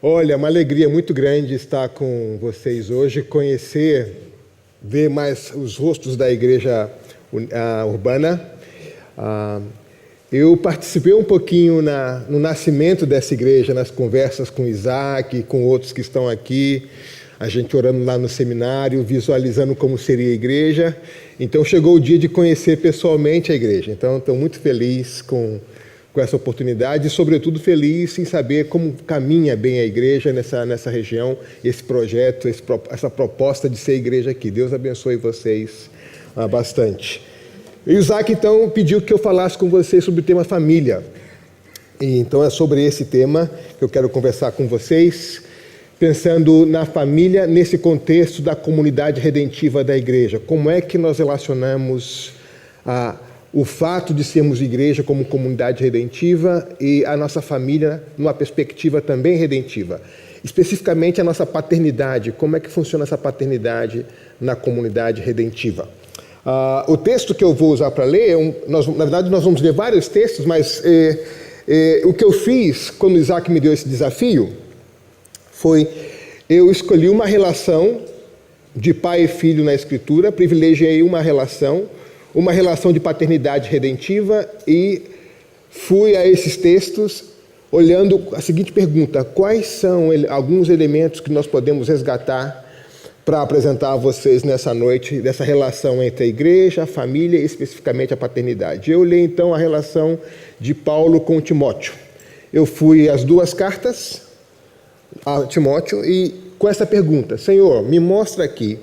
Olha, uma alegria muito grande estar com vocês hoje, ver mais os rostos da igreja urbana. Eu participei um pouquinho no nascimento dessa igreja, nas conversas com Isaac, com outros que estão aqui, a gente orando lá no seminário, visualizando como seria a igreja. Então chegou o dia de conhecer pessoalmente a igreja. Então estou muito feliz com essa oportunidade e, sobretudo, feliz em saber como caminha bem a igreja nessa região, esse projeto, essa proposta de ser igreja aqui. Deus abençoe vocês bastante. E o Isaac, então, pediu que eu falasse com vocês sobre o tema família. E, então, é sobre esse tema que eu quero conversar com vocês, pensando na família nesse contexto da comunidade redentiva da igreja. Como é que nós relacionamos o fato de sermos igreja como comunidade redentiva e a nossa família numa perspectiva também redentiva. Especificamente a nossa paternidade, como é que funciona essa paternidade na comunidade redentiva. O texto que eu vou usar para ler, na verdade nós vamos ler vários textos, mas o que eu fiz quando Isaac me deu esse desafio foi, eu escolhi uma relação de pai e filho na Escritura, privilegiei uma relação de paternidade redentiva e fui a esses textos olhando a seguinte pergunta: quais são alguns elementos que nós podemos resgatar para apresentar a vocês nessa noite, dessa relação entre a igreja, a família e especificamente a paternidade. Eu li então a relação de Paulo com Timóteo. Eu fui às duas cartas a Timóteo e com essa pergunta: Senhor, me mostra aqui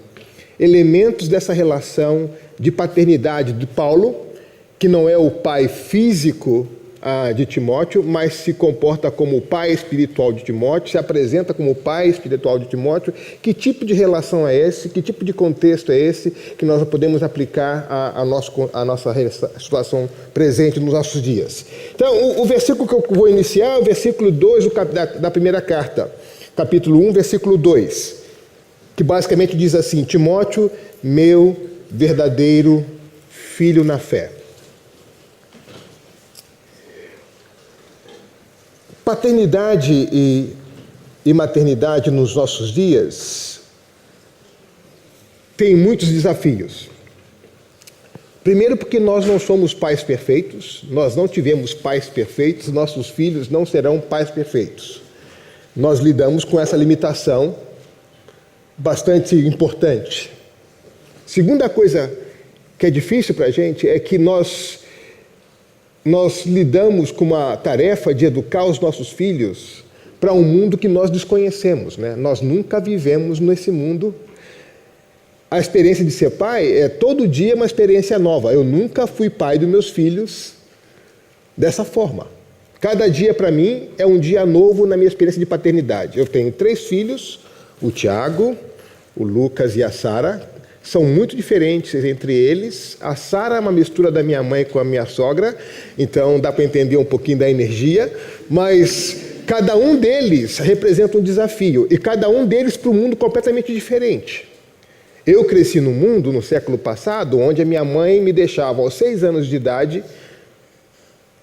elementos dessa relação de paternidade de Paulo, que não é o pai físico de Timóteo, mas se comporta como o pai espiritual de Timóteo, se apresenta como o pai espiritual de Timóteo. Que tipo de relação é esse? Que tipo de contexto é esse que nós podemos aplicar à nossa situação presente nos nossos dias? Então, o versículo que eu vou iniciar é o versículo 2 da primeira carta, capítulo 1, versículo 2, que basicamente diz assim: Timóteo, meu verdadeiro filho na fé. Paternidade e maternidade nos nossos dias tem muitos desafios. Primeiro, porque nós não somos pais perfeitos, nós não tivemos pais perfeitos, nossos filhos não serão pais perfeitos. Nós lidamos com essa limitação bastante importante. Segunda coisa que é difícil para a gente é que nós lidamos com uma tarefa de educar os nossos filhos para um mundo que nós desconhecemos, né? Nós nunca vivemos nesse mundo. A experiência de ser pai é todo dia uma experiência nova. Eu nunca fui pai dos meus filhos dessa forma. Cada dia para mim é um dia novo na minha experiência de paternidade. Eu tenho 3 filhos, o Tiago, o Lucas e a Sara. São muito diferentes entre eles. A Sara é uma mistura da minha mãe com a minha sogra, então dá para entender um pouquinho da energia, mas cada um deles representa um desafio, e cada um deles para um mundo completamente diferente. Eu cresci num mundo, no século passado, onde a minha mãe me deixava aos 6 anos de idade,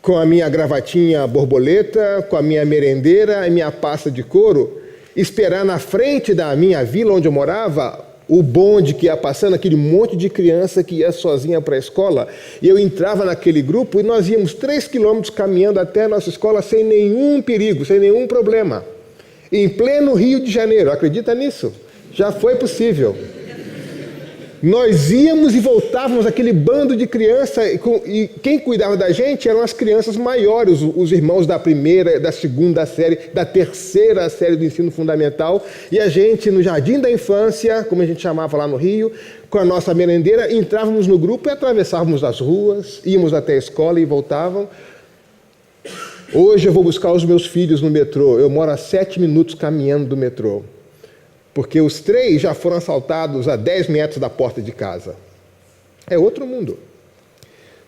com a minha gravatinha borboleta, com a minha merendeira e minha pasta de couro, esperar na frente da minha vila onde eu morava o bonde que ia passando, aquele monte de criança que ia sozinha para a escola, e eu entrava naquele grupo e nós íamos 3 quilômetros caminhando até a nossa escola sem nenhum perigo, sem nenhum problema. Em pleno Rio de Janeiro, acredita nisso? Já foi possível. Nós íamos e voltávamos aquele bando de crianças, e quem cuidava da gente eram as crianças maiores, os irmãos da primeira, da segunda série, da terceira série do ensino fundamental, e a gente no jardim da infância, como a gente chamava lá no Rio, com a nossa merendeira, entrávamos no grupo e atravessávamos as ruas, íamos até a escola e voltavam. Hoje eu vou buscar os meus filhos no metrô, eu moro a 7 minutos caminhando do metrô, porque os 3 já foram assaltados a 10 metros da porta de casa. É outro mundo.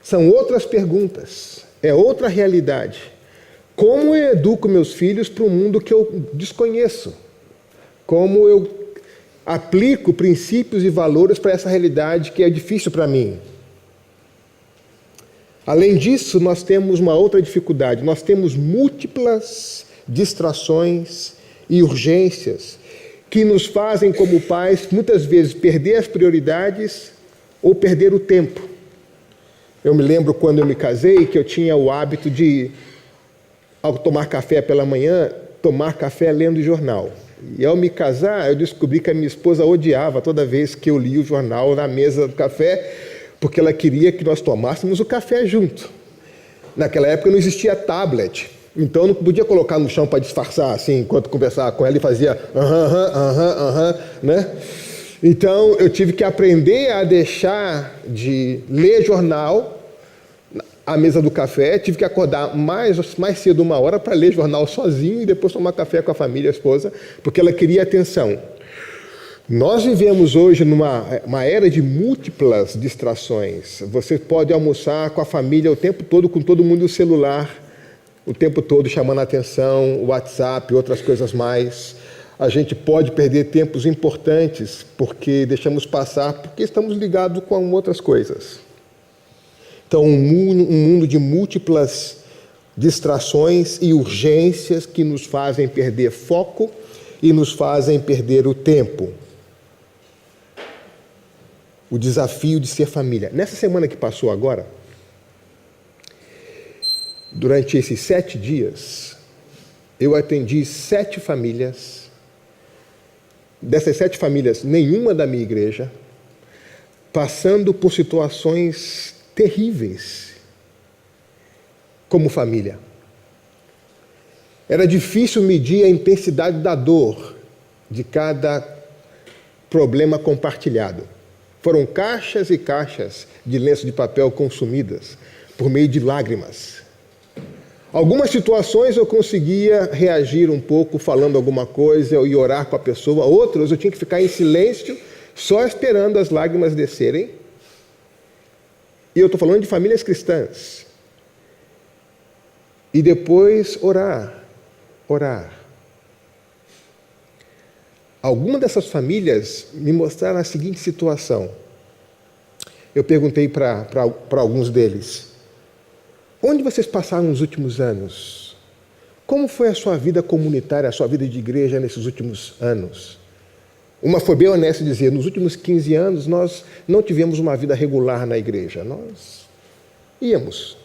São outras perguntas. É outra realidade. Como eu educo meus filhos para um mundo que eu desconheço? Como eu aplico princípios e valores para essa realidade que é difícil para mim? Além disso, nós temos uma outra dificuldade. Nós temos múltiplas distrações e urgências que nos fazem, como pais, muitas vezes perder as prioridades ou perder o tempo. Eu me lembro quando eu me casei que eu tinha o hábito de, ao tomar café pela manhã, tomar café lendo jornal. E ao me casar, eu descobri que a minha esposa odiava toda vez que eu lia o jornal na mesa do café, porque ela queria que nós tomássemos o café junto. Naquela época não existia tablet, então eu não podia colocar no chão para disfarçar, assim, enquanto conversava com ela e fazia né? Então eu tive que aprender a deixar de ler jornal à mesa do café, tive que acordar mais cedo 1 hora para ler jornal sozinho e depois tomar café com a família, a esposa, porque ela queria atenção. Nós vivemos hoje numa era de múltiplas distrações. Você pode almoçar com a família o tempo todo, com todo mundo no celular, o tempo todo chamando a atenção, WhatsApp, outras coisas mais. A gente pode perder tempos importantes porque deixamos passar, porque estamos ligados com outras coisas. Então, um mundo de múltiplas distrações e urgências que nos fazem perder foco e nos fazem perder o tempo. O desafio de ser família. Nessa semana que passou agora, durante esses 7 dias, eu atendi 7 famílias. Dessas 7 famílias, nenhuma da minha igreja, passando por situações terríveis como família. Era difícil medir a intensidade da dor de cada problema compartilhado. Foram caixas e caixas de lenço de papel consumidas por meio de lágrimas. Algumas situações eu conseguia reagir um pouco falando alguma coisa e orar com a pessoa. Outras eu tinha que ficar em silêncio, só esperando as lágrimas descerem. E eu estou falando de famílias cristãs. E depois orar. Algumas dessas famílias me mostraram a seguinte situação. Eu perguntei para alguns deles: onde vocês passaram nos últimos anos? Como foi a sua vida comunitária, a sua vida de igreja nesses últimos anos? Uma foi bem honesta em dizer: nos últimos 15 anos nós não tivemos uma vida regular na igreja, nós íamos.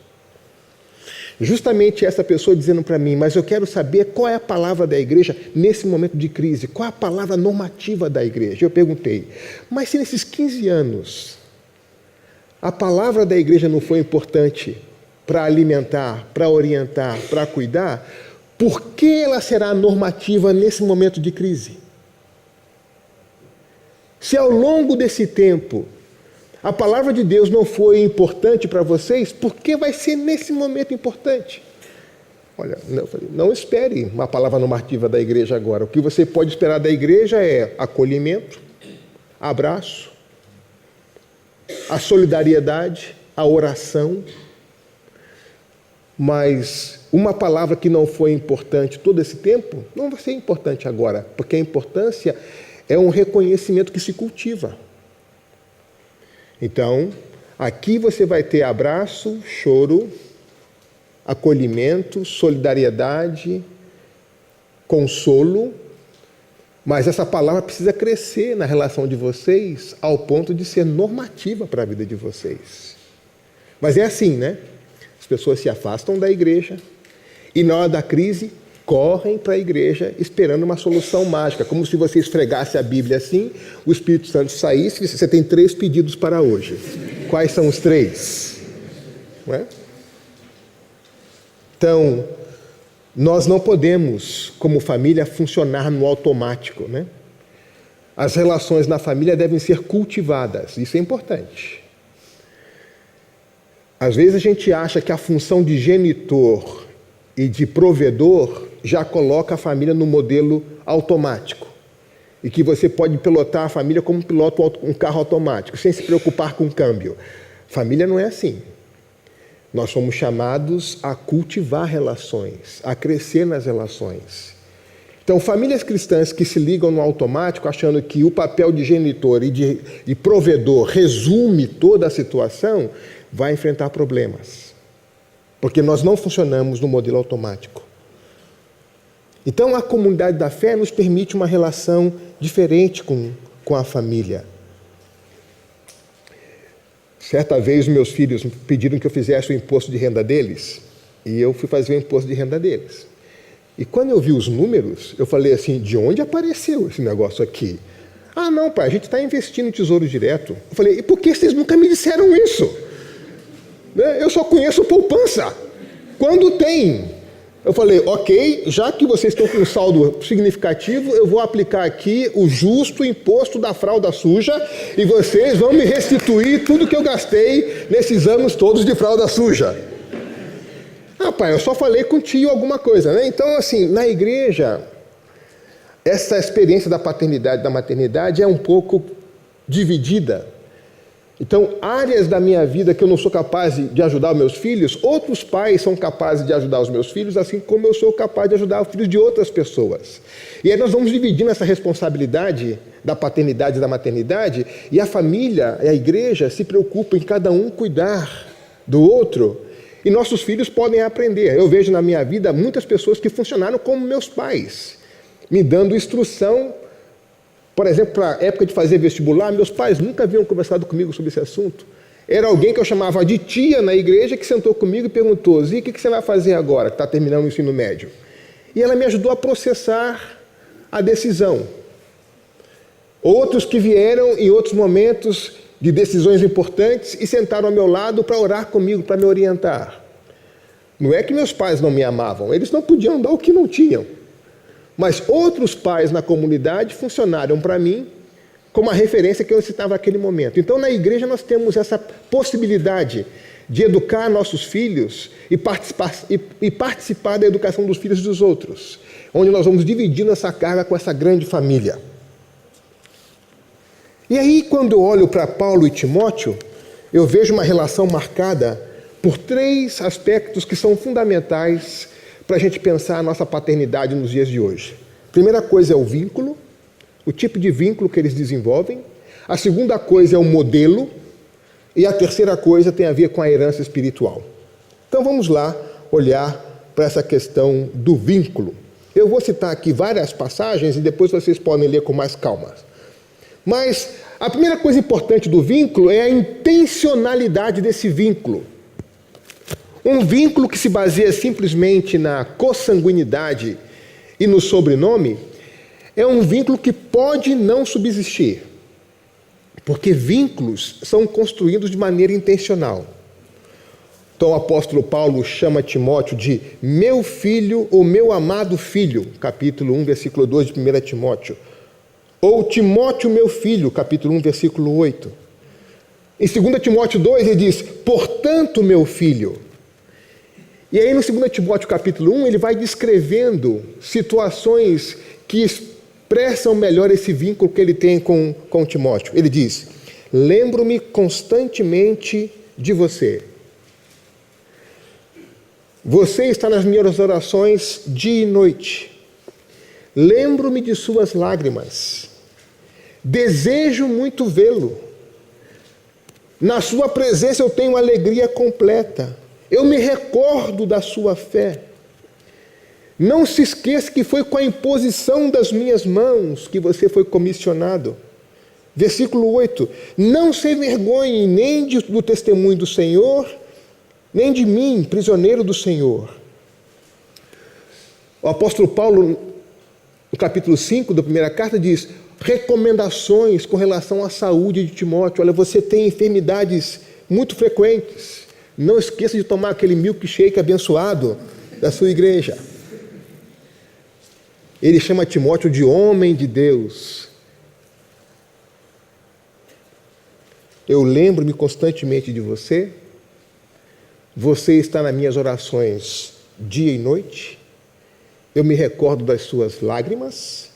Justamente essa pessoa dizendo para mim: mas eu quero saber qual é a palavra da igreja nesse momento de crise, qual é a palavra normativa da igreja. Eu perguntei: mas se nesses 15 anos a palavra da igreja não foi importante para alimentar, para orientar, para cuidar, por que ela será normativa nesse momento de crise? Se ao longo desse tempo a palavra de Deus não foi importante para vocês, por que vai ser nesse momento importante? Olha, eu falei, não espere uma palavra normativa da igreja agora. O que você pode esperar da igreja é acolhimento, abraço, a solidariedade, a oração. Mas uma palavra que não foi importante todo esse tempo, não vai ser importante agora, porque a importância é um reconhecimento que se cultiva. Então, aqui você vai ter abraço, choro, acolhimento, solidariedade, consolo, mas essa palavra precisa crescer na relação de vocês ao ponto de ser normativa para a vida de vocês. Mas é assim, né? As pessoas se afastam da igreja e na hora da crise correm para a igreja esperando uma solução mágica, como se você esfregasse a Bíblia assim, o Espírito Santo saísse e você tem 3 pedidos para hoje. Quais são os 3? Não é? Então, nós não podemos, como família, funcionar no automático, né? As relações na família devem ser cultivadas, isso é importante. Às vezes a gente acha que a função de genitor e de provedor já coloca a família no modelo automático e que você pode pilotar a família como pilota um carro automático, sem se preocupar com o câmbio. Família não é assim. Nós somos chamados a cultivar relações, a crescer nas relações. Então, famílias cristãs que se ligam no automático, achando que o papel de genitor e de provedor resume toda a situação, vai enfrentar problemas. Porque nós não funcionamos no modelo automático. Então, a comunidade da fé nos permite uma relação diferente com a família. Certa vez, meus filhos pediram que eu fizesse o imposto de renda deles, e eu fui fazer o imposto de renda deles. E quando eu vi os números, eu falei assim, de onde apareceu esse negócio aqui? Ah, não, pai, a gente está investindo em tesouro direto. Eu falei, e por que vocês nunca me disseram isso? Eu só conheço poupança. Quando tem? Eu falei, ok, já que vocês estão com um saldo significativo, eu vou aplicar aqui o justo imposto da fralda suja e vocês vão me restituir tudo que eu gastei nesses anos todos de fralda suja. Ah, pai, eu só falei com o tio alguma coisa, né? Então, assim, na igreja, essa experiência da paternidade e da maternidade é um pouco dividida. Então, áreas da minha vida que eu não sou capaz de ajudar os meus filhos, outros pais são capazes de ajudar os meus filhos, assim como eu sou capaz de ajudar os filhos de outras pessoas. E aí nós vamos dividindo essa responsabilidade da paternidade e da maternidade, e a família e a igreja se preocupam em cada um cuidar do outro, e nossos filhos podem aprender. Eu vejo na minha vida muitas pessoas que funcionaram como meus pais, me dando instrução. Por exemplo, para a época de fazer vestibular, meus pais nunca haviam conversado comigo sobre esse assunto. Era alguém que eu chamava de tia na igreja que sentou comigo e perguntou, Zica, o que você vai fazer agora que está terminando o ensino médio? E ela me ajudou a processar a decisão. Outros que vieram em outros momentos de decisões importantes e sentaram ao meu lado para orar comigo, para me orientar. Não é que meus pais não me amavam, eles não podiam dar o que não tinham. Mas outros pais na comunidade funcionaram para mim como a referência que eu citava naquele momento. Então, na igreja, nós temos essa possibilidade de educar nossos filhos e participar da educação dos filhos dos outros, onde nós vamos dividindo essa carga com essa grande família. E aí, quando eu olho para Paulo e Timóteo, eu vejo uma relação marcada por 3 aspectos que são fundamentais para a gente pensar a nossa paternidade nos dias de hoje. A primeira coisa é o vínculo, o tipo de vínculo que eles desenvolvem. A segunda coisa é o modelo. E a terceira coisa tem a ver com a herança espiritual. Então vamos lá olhar para essa questão do vínculo. Eu vou citar aqui várias passagens e depois vocês podem ler com mais calma. Mas a primeira coisa importante do vínculo é a intencionalidade desse vínculo. Um vínculo que se baseia simplesmente na consanguinidade e no sobrenome é um vínculo que pode não subsistir, porque vínculos são construídos de maneira intencional. Então o apóstolo Paulo chama Timóteo de meu filho ou meu amado filho, capítulo 1, versículo 2 de 1 Timóteo. Ou Timóteo, meu filho, capítulo 1, versículo 8. Em 2 Timóteo 2 ele diz, portanto, meu filho. E aí no 2 Timóteo capítulo 1, ele vai descrevendo situações que expressam melhor esse vínculo que ele tem com Timóteo. Ele diz, lembro-me constantemente de você. Você está nas minhas orações dia e noite. Lembro-me de suas lágrimas. Desejo muito vê-lo. Na sua presença eu tenho alegria completa. Eu me recordo da sua fé. Não se esqueça que foi com a imposição das minhas mãos que você foi comissionado. Versículo 8. Não se envergonhe nem do testemunho do Senhor, nem de mim, prisioneiro do Senhor. O apóstolo Paulo, no capítulo 5 da primeira carta, diz, recomendações com relação à saúde de Timóteo. Olha, você tem enfermidades muito frequentes. Não esqueça de tomar aquele milkshake abençoado da sua igreja. Ele chama Timóteo de homem de Deus. Eu lembro-me constantemente de você. Você está nas minhas orações dia e noite. Eu me recordo das suas lágrimas.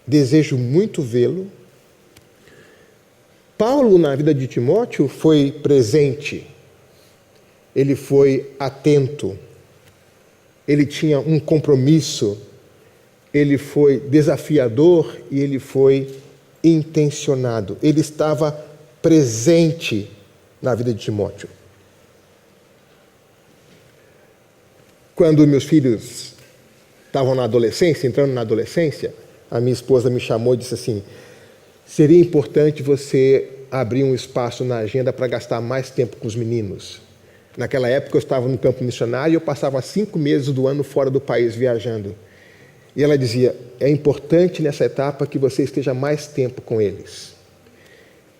Desejo muito vê-lo. Paulo, na vida de Timóteo, foi presente, ele foi atento, ele tinha um compromisso, ele foi desafiador e ele foi intencionado. Ele estava presente na vida de Timóteo. Quando meus filhos estavam na adolescência, entrando na adolescência, a minha esposa me chamou e disse assim: seria importante você abrir um espaço na agenda para gastar mais tempo com os meninos. Naquela época eu estava no campo missionário e eu passava 5 meses do ano fora do país viajando. E ela dizia: é importante nessa etapa que você esteja mais tempo com eles.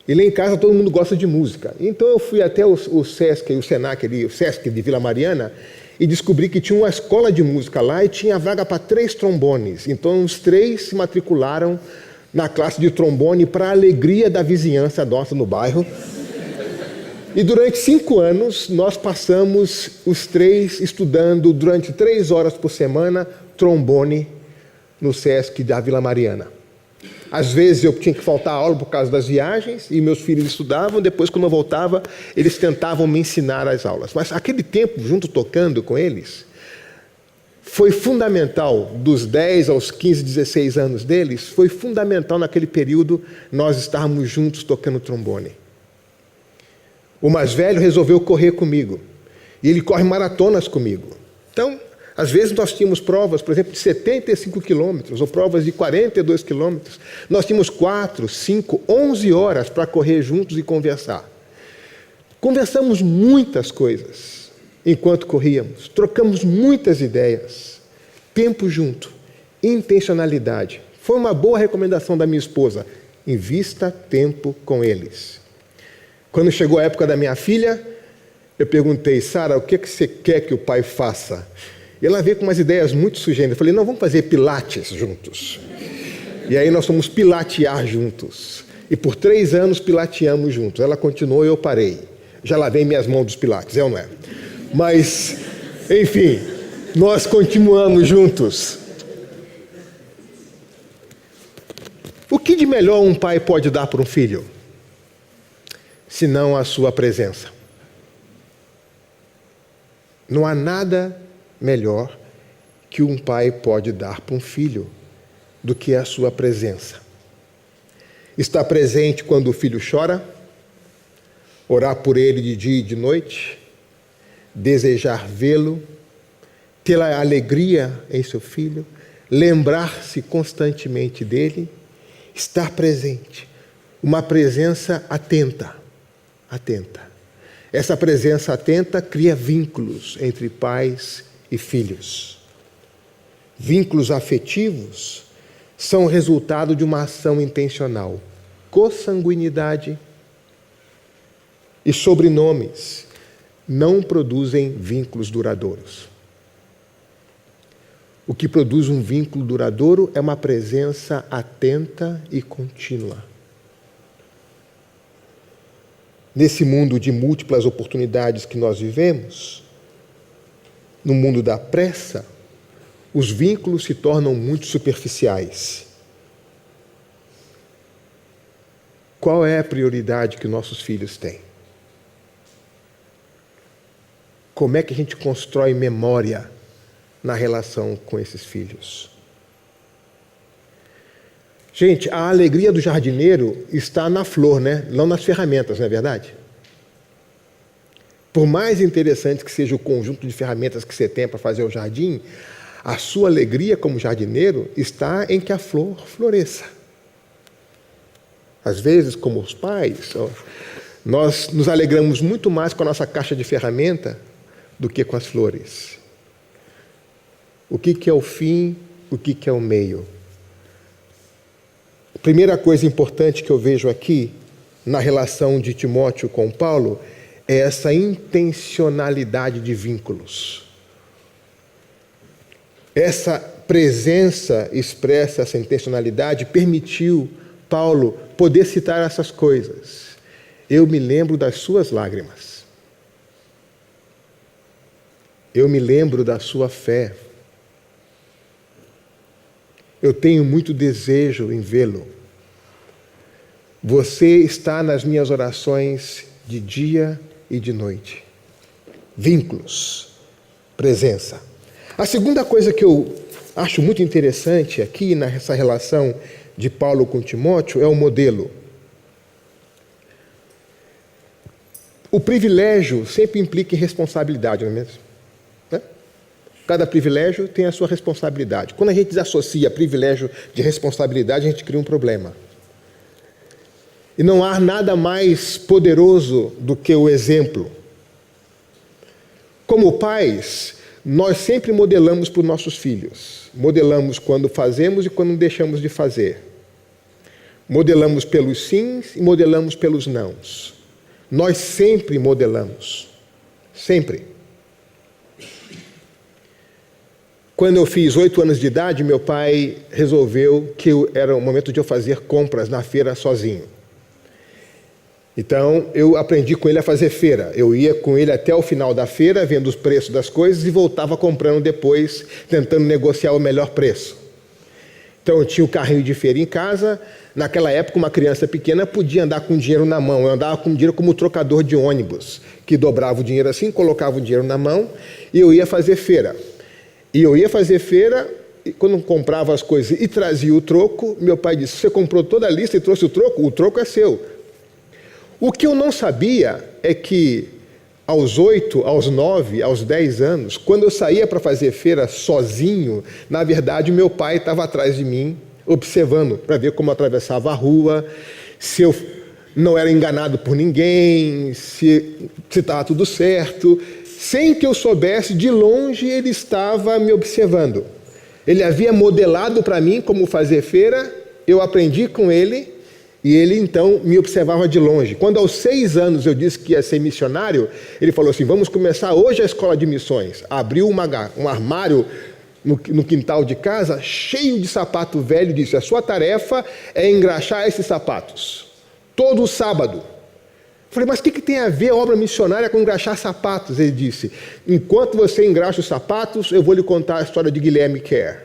E lá em casa todo mundo gosta de música. Então eu fui até o Sesc e o Senac ali, o Sesc de Vila Mariana, e descobri que tinha uma escola de música lá e tinha vaga para 3 trombones. Então os 3 se matricularam na classe de trombone para a alegria da vizinhança nossa no bairro. E durante 5 anos nós passamos os 3 estudando durante 3 horas por semana trombone no Sesc da Vila Mariana. Às vezes eu tinha que faltar a aula por causa das viagens e meus filhos estudavam, depois quando eu voltava eles tentavam me ensinar as aulas. Mas aquele tempo junto tocando com eles foi fundamental, dos 10 aos 15, 16 anos deles, foi fundamental naquele período nós estarmos juntos tocando trombone. O mais velho resolveu correr comigo e ele corre maratonas comigo. Então, às vezes nós tínhamos provas, por exemplo, de 75 quilômetros ou provas de 42 quilômetros. Nós tínhamos 4, 5, 11 horas para correr juntos e conversar. Conversamos muitas coisas enquanto corríamos, trocamos muitas ideias, tempo junto, intencionalidade. Foi uma boa recomendação da minha esposa: invista tempo com eles. Quando chegou a época da minha filha, eu perguntei: Sara, o que você quer que o pai faça? E ela veio com umas ideias muito sugestivas. Eu falei: não, vamos fazer pilates juntos. E aí nós fomos pilatear juntos. E por 3 anos pilateamos juntos. Ela continuou e eu parei. Já lavei minhas mãos dos pilates, é ou não é? Mas, enfim, nós continuamos juntos. O que de melhor um pai pode dar para um filho? Senão a sua presença. Não há nada melhor que um pai pode dar para um filho do que a sua presença. Estar presente quando o filho chora, orar por ele de dia e de noite, desejar vê-lo, ter a alegria em seu filho, lembrar-se constantemente dele, estar presente, uma presença atenta. Essa presença atenta cria vínculos entre pais e filhos. Vínculos afetivos são resultado de uma ação intencional. Consanguinidade e sobrenomes não produzem vínculos duradouros. O que produz um vínculo duradouro é uma presença atenta e contínua. Nesse mundo de múltiplas oportunidades que nós vivemos, no mundo da pressa, os vínculos se tornam muito superficiais. Qual é a prioridade que nossos filhos têm? Como é que a gente constrói memória na relação com esses filhos? Gente, a alegria do jardineiro está na flor, né? Não nas ferramentas, não é verdade? Por mais interessante que seja o conjunto de ferramentas que você tem para fazer o jardim, a sua alegria como jardineiro está em que a flor floresça. Às vezes, como os pais, nós nos alegramos muito mais com a nossa caixa de ferramenta do que com as flores. O que é o fim, o que é o meio? A primeira coisa importante que eu vejo aqui, na relação de Timóteo com Paulo, é essa intencionalidade de vínculos. Essa presença expressa, essa intencionalidade, permitiu Paulo poder citar essas coisas. Eu me lembro das suas lágrimas. Eu me lembro da sua fé. Eu tenho muito desejo em vê-lo. Você está nas minhas orações de dia e de noite. Vínculos, presença. A segunda coisa que eu acho muito interessante aqui nessa relação de Paulo com Timóteo é o modelo. O privilégio sempre implica em responsabilidade, não é mesmo? Cada privilégio tem a sua responsabilidade. Quando a gente desassocia privilégio de responsabilidade, a gente cria um problema. E não há nada mais poderoso do que o exemplo. Como pais, nós sempre modelamos para os nossos filhos. Modelamos quando fazemos e quando deixamos de fazer. Modelamos pelos sims e modelamos pelos nãos. Nós sempre modelamos. Sempre. Quando eu fiz 8 anos de idade, meu pai resolveu que era o momento de eu fazer compras na feira sozinho. Então, eu aprendi com ele a fazer feira. Eu ia com ele até o final da feira, vendo os preços das coisas e voltava comprando depois, tentando negociar o melhor preço. Então, eu tinha o carrinho de feira em casa. Naquela época, uma criança pequena podia andar com dinheiro na mão. Eu andava com dinheiro como trocador de ônibus, que dobrava o dinheiro assim, colocava o dinheiro na mão e eu ia fazer feira. E eu ia fazer feira e quando comprava as coisas e trazia o troco, meu pai disse, você comprou toda a lista e trouxe o troco é seu. O que eu não sabia é que aos 8, aos 9, aos 10 anos, quando eu saía para fazer feira sozinho, na verdade meu pai estava atrás de mim, observando, para ver como eu atravessava a rua, se eu não era enganado por ninguém, se estava tudo certo. Sem que eu soubesse, de longe ele estava me observando. Ele havia modelado para mim como fazer feira, eu aprendi com ele, e ele então me observava de longe. Quando aos 6 anos eu disse que ia ser missionário, ele falou assim, vamos começar hoje a escola de missões. Abriu um armário no quintal de casa, cheio de sapato velho, e disse, a sua tarefa é engraxar esses sapatos, todo sábado. Falei, mas o que tem a ver a obra missionária com engraxar sapatos? Ele disse, enquanto você engraxa os sapatos, eu vou lhe contar a história de Guilherme Kerr,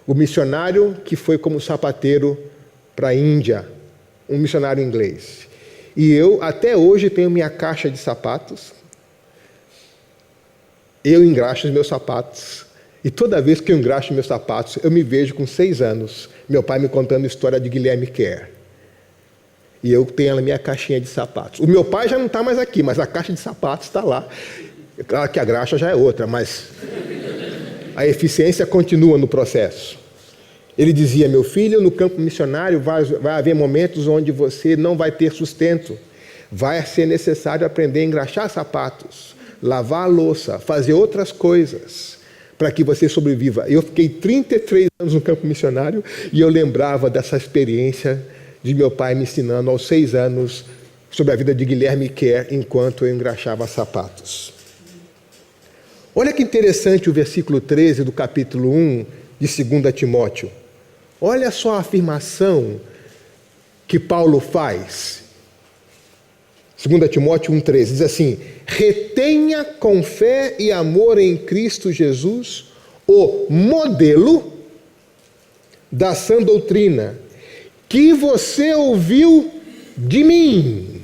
o missionário que foi como sapateiro para a Índia, um missionário inglês. E eu, até hoje, tenho minha caixa de sapatos. Eu engraxo os meus sapatos. E toda vez que eu engraxo meus sapatos, eu me vejo com 6 anos, meu pai me contando a história de Guilherme Kerr. E eu tenho a minha caixinha de sapatos. O meu pai já não está mais aqui, mas a caixa de sapatos está lá. É claro que a graxa já é outra, mas a eficiência continua no processo. Ele dizia, meu filho, no campo missionário vai haver momentos onde você não vai ter sustento. Vai ser necessário aprender a engraxar sapatos, lavar a louça, fazer outras coisas, para que você sobreviva. Eu fiquei 33 anos no campo missionário e eu lembrava dessa experiência de meu pai me ensinando aos 6 anos sobre a vida de Guilherme Kerr enquanto eu engraxava sapatos. Olha que interessante o versículo 13 do capítulo 1 de 2 Timóteo. Olha só a afirmação que Paulo faz. 2 Timóteo 1,13 diz assim, retenha com fé e amor em Cristo Jesus o modelo da sã doutrina que você ouviu de mim.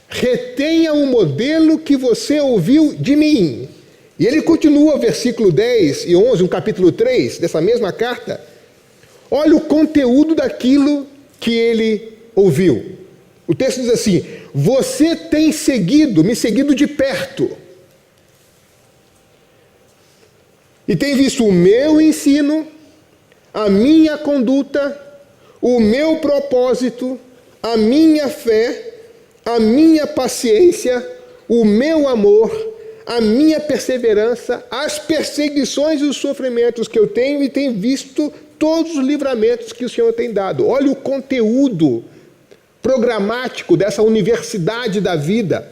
Retenha o modelo que você ouviu de mim. E ele continua, versículo 10 e 11, no capítulo 3, dessa mesma carta. Olha o conteúdo daquilo que ele ouviu. O texto diz assim, você tem me seguido de perto. E tem visto o meu ensino, a minha conduta, o meu propósito, a minha fé, a minha paciência, o meu amor, a minha perseverança, as perseguições e os sofrimentos que eu tenho e tenho visto todos os livramentos que o Senhor tem dado. Olha o conteúdo programático dessa universidade da vida,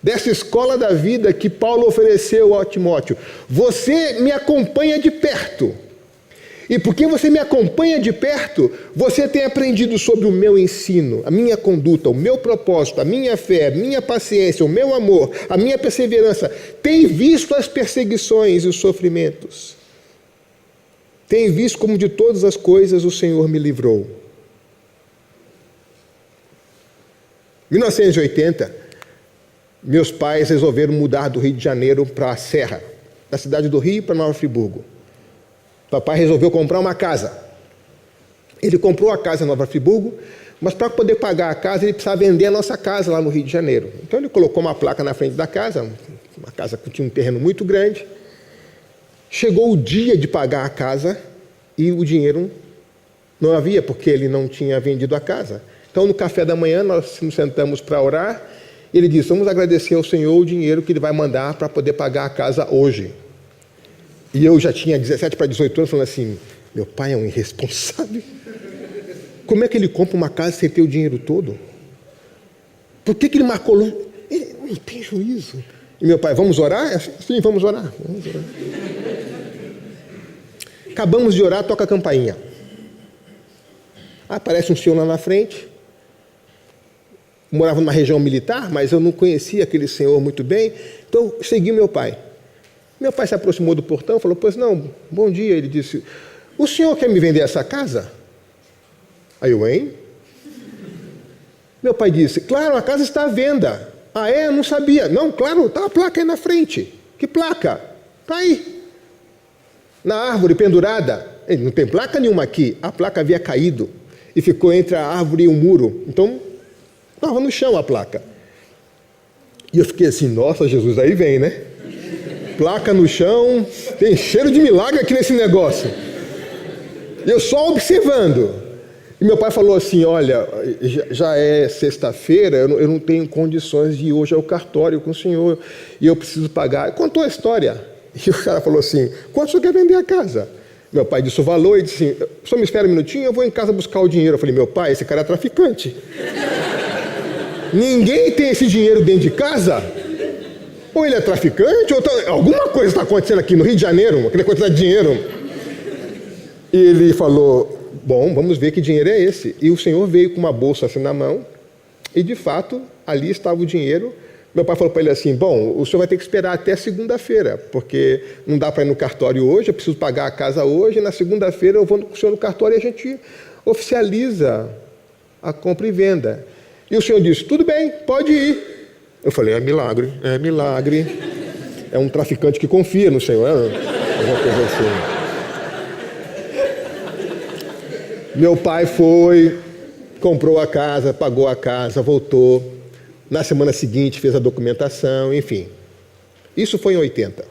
dessa escola da vida que Paulo ofereceu ao Timóteo. Você me acompanha de perto. E porque você me acompanha de perto, você tem aprendido sobre o meu ensino, a minha conduta, o meu propósito, a minha fé, a minha paciência, o meu amor, a minha perseverança. Tem visto as perseguições e os sofrimentos. Tem visto como de todas as coisas o Senhor me livrou. Em 1980, meus pais resolveram mudar do Rio de Janeiro para a Serra, da cidade do Rio para Nova Friburgo. Papai resolveu comprar uma casa. Ele comprou a casa em Nova Friburgo, mas para poder pagar a casa, ele precisava vender a nossa casa lá no Rio de Janeiro. Então ele colocou uma placa na frente da casa, uma casa que tinha um terreno muito grande. Chegou o dia de pagar a casa e o dinheiro não havia, porque ele não tinha vendido a casa. Então, no café da manhã, nós nos sentamos para orar. Ele disse: vamos agradecer ao Senhor o dinheiro que Ele vai mandar para poder pagar a casa hoje. E eu já tinha 17 para 18 anos, falando assim: meu pai é um irresponsável. Como é que ele compra uma casa sem ter o dinheiro todo? Por que ele marcou? Ele não tem juízo. E meu pai: vamos orar? Sim, vamos orar. Vamos orar. Acabamos de orar, toca a campainha. Aparece um senhor lá na frente. Morava numa região militar, mas eu não conhecia aquele senhor muito bem, então segui meu pai. Meu pai se aproximou do portão e falou: pois não, bom dia. Ele disse: o senhor quer me vender essa casa? Aí eu: hein? Meu pai disse: claro, a casa está à venda. Ah, é? Eu não sabia. Não, claro, está a placa aí na frente. Que placa? Está aí. Na árvore pendurada. Ele: não tem placa nenhuma aqui. A placa havia caído e ficou entre a árvore e o muro. Então, estava no chão a placa. E eu fiquei assim: nossa, Jesus, aí vem, né? Placa no chão, tem cheiro de milagre aqui nesse negócio. E eu só observando. E meu pai falou assim: olha, já é sexta-feira, eu não tenho condições de ir hoje ao cartório com o senhor, e eu preciso pagar. Contou a história. E o cara falou assim: quanto o senhor quer vender a casa? Meu pai disse o valor e disse assim: o senhor me espera um minutinho, eu vou em casa buscar o dinheiro. Eu falei: meu pai, esse cara é traficante. Ninguém tem esse dinheiro dentro de casa? Ou ele é traficante, ou alguma coisa está acontecendo aqui no Rio de Janeiro, aquela quantidade de dinheiro. E ele falou: bom, vamos ver que dinheiro é esse. E o senhor veio com uma bolsa assim na mão, e de fato, ali estava o dinheiro. Meu pai falou para ele assim: bom, o senhor vai ter que esperar até segunda-feira, porque não dá para ir no cartório hoje, eu preciso pagar a casa hoje, e na segunda-feira eu vou com o senhor no cartório e a gente oficializa a compra e venda. E o senhor disse: tudo bem, pode ir. Eu falei: é milagre, é milagre. É um traficante que confia no senhor. Alguma coisa assim. Meu pai foi, comprou a casa, pagou a casa, voltou. Na semana seguinte fez a documentação, enfim. Isso foi em 80.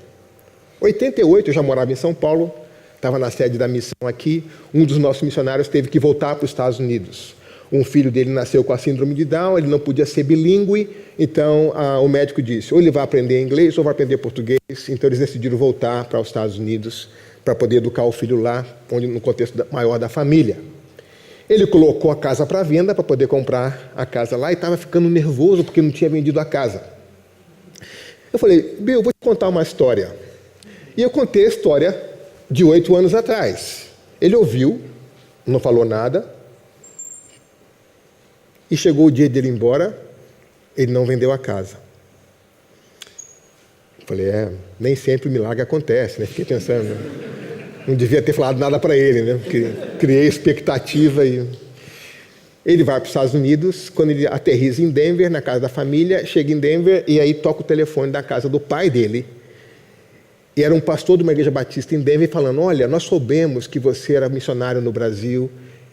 88 eu já morava em São Paulo, estava na sede da missão aqui. Um dos nossos missionários teve que voltar para os Estados Unidos. Um filho dele nasceu com a síndrome de Down, ele não podia ser bilíngue, então o médico disse: ou ele vai aprender inglês ou vai aprender português. Então eles decidiram voltar para os Estados Unidos para poder educar o filho lá, no contexto maior da família. Ele colocou a casa para venda para poder comprar a casa lá e estava ficando nervoso porque não tinha vendido a casa. Eu falei: Bill, eu vou te contar uma história. E eu contei a história de 8 anos atrás. Ele ouviu, não falou nada. E chegou o dia dele ir embora, ele não vendeu a casa. Eu falei: nem sempre o milagre acontece, né? Fiquei pensando, não devia ter falado nada para ele, né? Porque criei expectativa e... Ele vai para os Estados Unidos, quando ele aterriza em Denver, na casa da família, chega em Denver e aí toca o telefone da casa do pai dele. E era um pastor de uma igreja batista em Denver falando: olha, nós soubemos que você era missionário no Brasil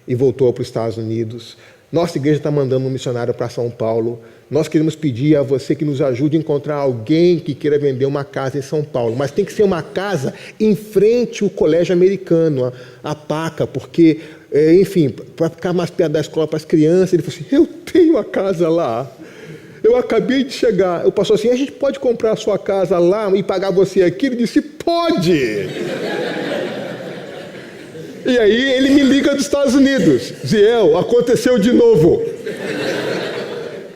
e voltou para os Estados Unidos. Nossa igreja está mandando um missionário para São Paulo. Nós queremos pedir a você que nos ajude a encontrar alguém que queira vender uma casa em São Paulo. Mas tem que ser uma casa em frente ao colégio americano, a PACA, porque, enfim, para ficar mais perto da escola para as crianças. Ele falou assim: eu tenho a casa lá. Eu acabei de chegar. Eu passou assim: a gente pode comprar a sua casa lá e pagar você aqui? Ele disse: pode. E aí ele me liga dos Estados Unidos: Ziel, aconteceu de novo.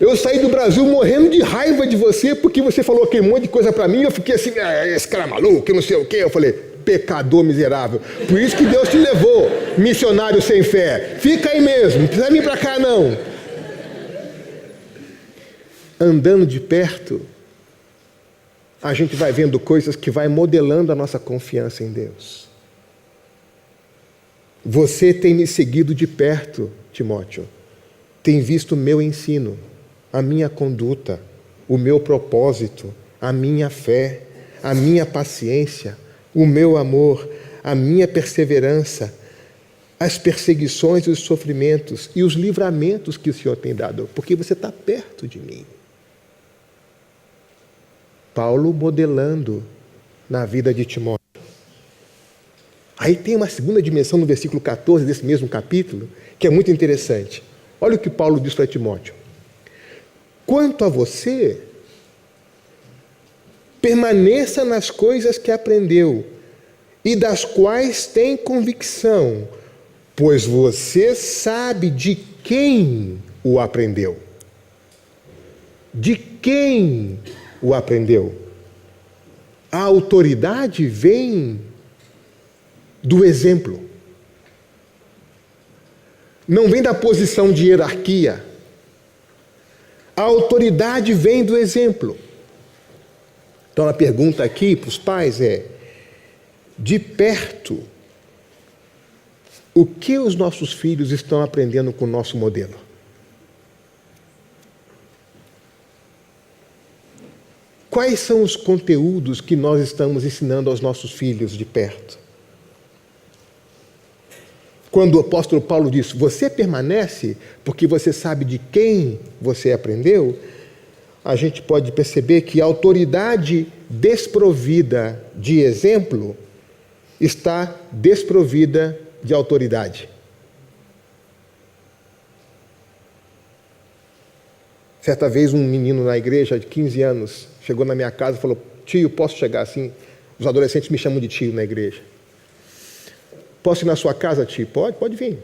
Eu saí do Brasil morrendo de raiva de você porque você falou aquele monte de coisa para mim. Eu fiquei assim: esse cara é maluco, não sei o quê. Eu falei: pecador miserável. Por isso que Deus te levou, missionário sem fé. Fica aí mesmo, não precisa vir para cá não. Andando de perto, a gente vai vendo coisas que vai modelando a nossa confiança em Deus. Você tem me seguido de perto, Timóteo. Tem visto o meu ensino, a minha conduta, o meu propósito, a minha fé, a minha paciência, o meu amor, a minha perseverança, as perseguições e os sofrimentos e os livramentos que o Senhor tem dado, porque você está perto de mim. Paulo modelando na vida de Timóteo. Aí tem uma segunda dimensão no versículo 14 desse mesmo capítulo, que é muito interessante. Olha o que Paulo diz para Timóteo. Quanto a você, permaneça nas coisas que aprendeu e das quais tem convicção, pois você sabe de quem o aprendeu. De quem o aprendeu? A autoridade vem do exemplo. Não vem da posição de hierarquia. A autoridade vem do exemplo. Então a pergunta aqui para os pais é: de perto, o que os nossos filhos estão aprendendo com o nosso modelo? Quais são os conteúdos que nós estamos ensinando aos nossos filhos de perto? Quando o apóstolo Paulo diz, você permanece porque você sabe de quem você aprendeu, a gente pode perceber que a autoridade desprovida de exemplo está desprovida de autoridade. Certa vez um menino na igreja de 15 anos chegou na minha casa e falou, tio, posso chegar assim? Os adolescentes me chamam de tio na igreja. Posso ir na sua casa, tio? Pode vir.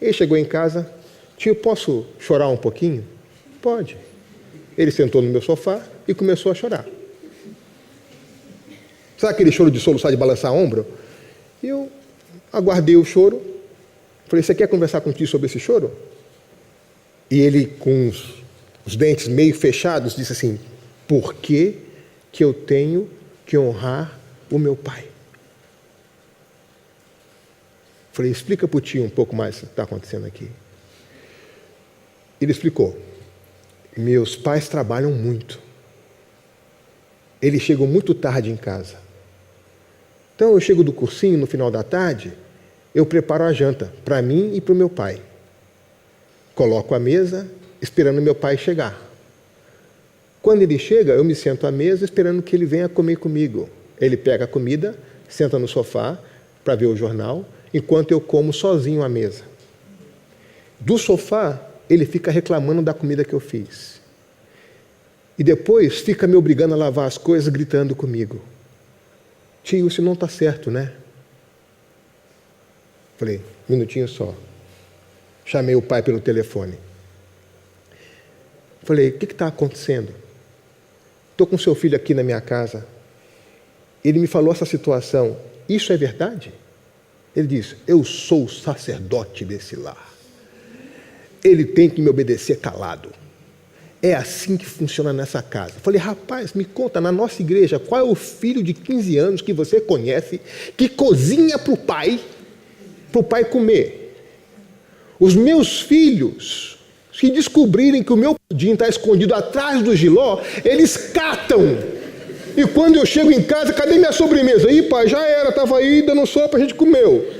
Ele chegou em casa, tio, posso chorar um pouquinho? Pode. Ele sentou no meu sofá e começou a chorar. Sabe aquele choro de soluçar, de balançar ombro? Eu aguardei o choro. Falei, você quer conversar com o tio sobre esse choro? E ele, com os dentes meio fechados, disse assim, por que eu tenho que honrar o meu pai? Falei, explica para o tio um pouco mais o que está acontecendo aqui. Ele explicou. Meus pais trabalham muito. Eles chegam muito tarde em casa. Então eu chego do cursinho no final da tarde, eu preparo a janta para mim e para o meu pai. Coloco a mesa esperando meu pai chegar. Quando ele chega, eu me sento à mesa esperando que ele venha comer comigo. Ele pega a comida, senta no sofá para ver o jornal, enquanto eu como sozinho à mesa. Do sofá, ele fica reclamando da comida que eu fiz. E depois fica me obrigando a lavar as coisas, gritando comigo. Tio, isso não está certo, né? Falei, um minutinho só. Chamei o pai pelo telefone. Falei, o que está acontecendo? Estou com seu filho aqui na minha casa. Ele me falou essa situação. Isso é verdade? Ele disse, eu sou o sacerdote desse lar. Ele tem que me obedecer calado. É assim que funciona nessa casa. Falei, rapaz, me conta, na nossa igreja, qual é o filho de 15 anos que você conhece que cozinha para o pai comer? Os meus filhos, se descobrirem que o meu pudim está escondido atrás do jiló, eles catam. E quando eu chego em casa, cadê minha sobremesa? Ih, pai, já era, estava aí dando sopa, a gente comeu.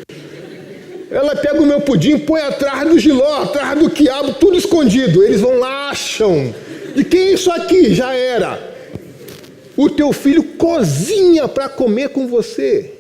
Ela pega o meu pudim, põe atrás do jiló, atrás do quiabo, tudo escondido. Eles vão lá, acham. De que é isso aqui? Já era. O teu filho cozinha para comer com você.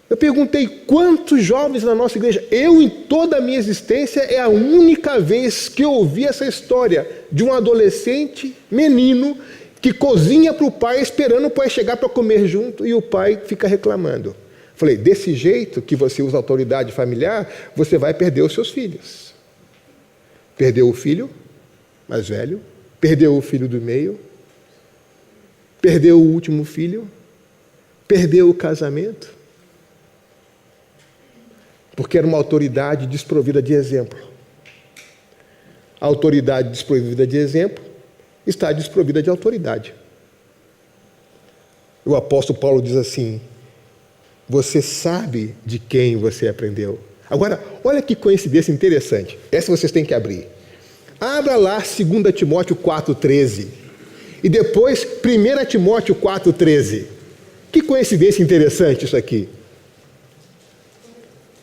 Eu perguntei quantos jovens na nossa igreja, eu em toda a minha existência, é a única vez que eu ouvi essa história de um adolescente, menino, que cozinha para o pai, esperando o pai chegar para comer junto, e o pai fica reclamando. Falei, desse jeito que você usa autoridade familiar, você vai perder os seus filhos. Perdeu o filho mais velho, perdeu o filho do meio, perdeu o último filho, perdeu o casamento, porque era uma autoridade desprovida de exemplo. A autoridade desprovida de exemplo está desprovida de autoridade. O apóstolo Paulo diz assim, você sabe de quem você aprendeu. Agora, olha que coincidência interessante. Essa vocês têm que abrir. Abra lá 2 Timóteo 4,13. E depois 1 Timóteo 4,13. Que coincidência interessante isso aqui.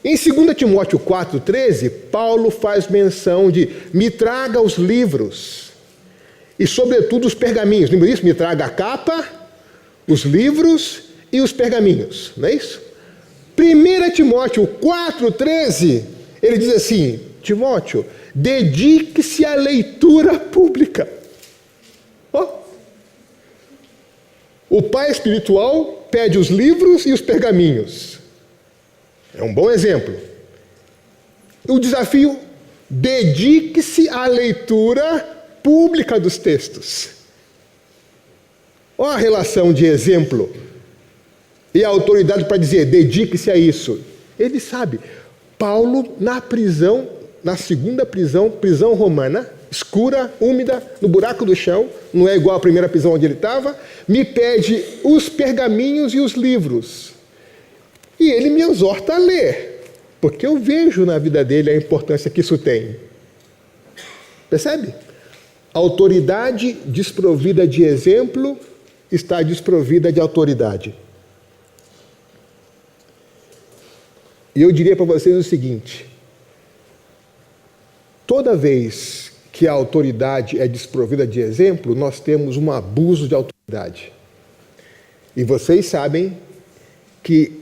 Em 2 Timóteo 4,13, Paulo faz menção de me traga os livros e, sobretudo, os pergaminhos. Lembra disso? Me traga a capa, os livros e os pergaminhos. Não é isso? 1 Timóteo 4,13, ele diz assim: Timóteo, dedique-se à leitura pública. Oh. O pai espiritual pede os livros e os pergaminhos. É um bom exemplo. O desafio: dedique-se à leitura pública dos textos. Olha a relação de exemplo e a autoridade para dizer: dedique-se a isso. Ele sabe. Paulo, na prisão, na segunda prisão, prisão romana, escura, úmida, no buraco do chão, não é igual à primeira prisão onde ele estava, me pede os pergaminhos e os livros. E ele me exorta a ler, porque eu vejo na vida dele a importância que isso tem. Percebe? A autoridade desprovida de exemplo está desprovida de autoridade. E eu diria para vocês o seguinte: toda vez que a autoridade é desprovida de exemplo, nós temos um abuso de autoridade. E vocês sabem que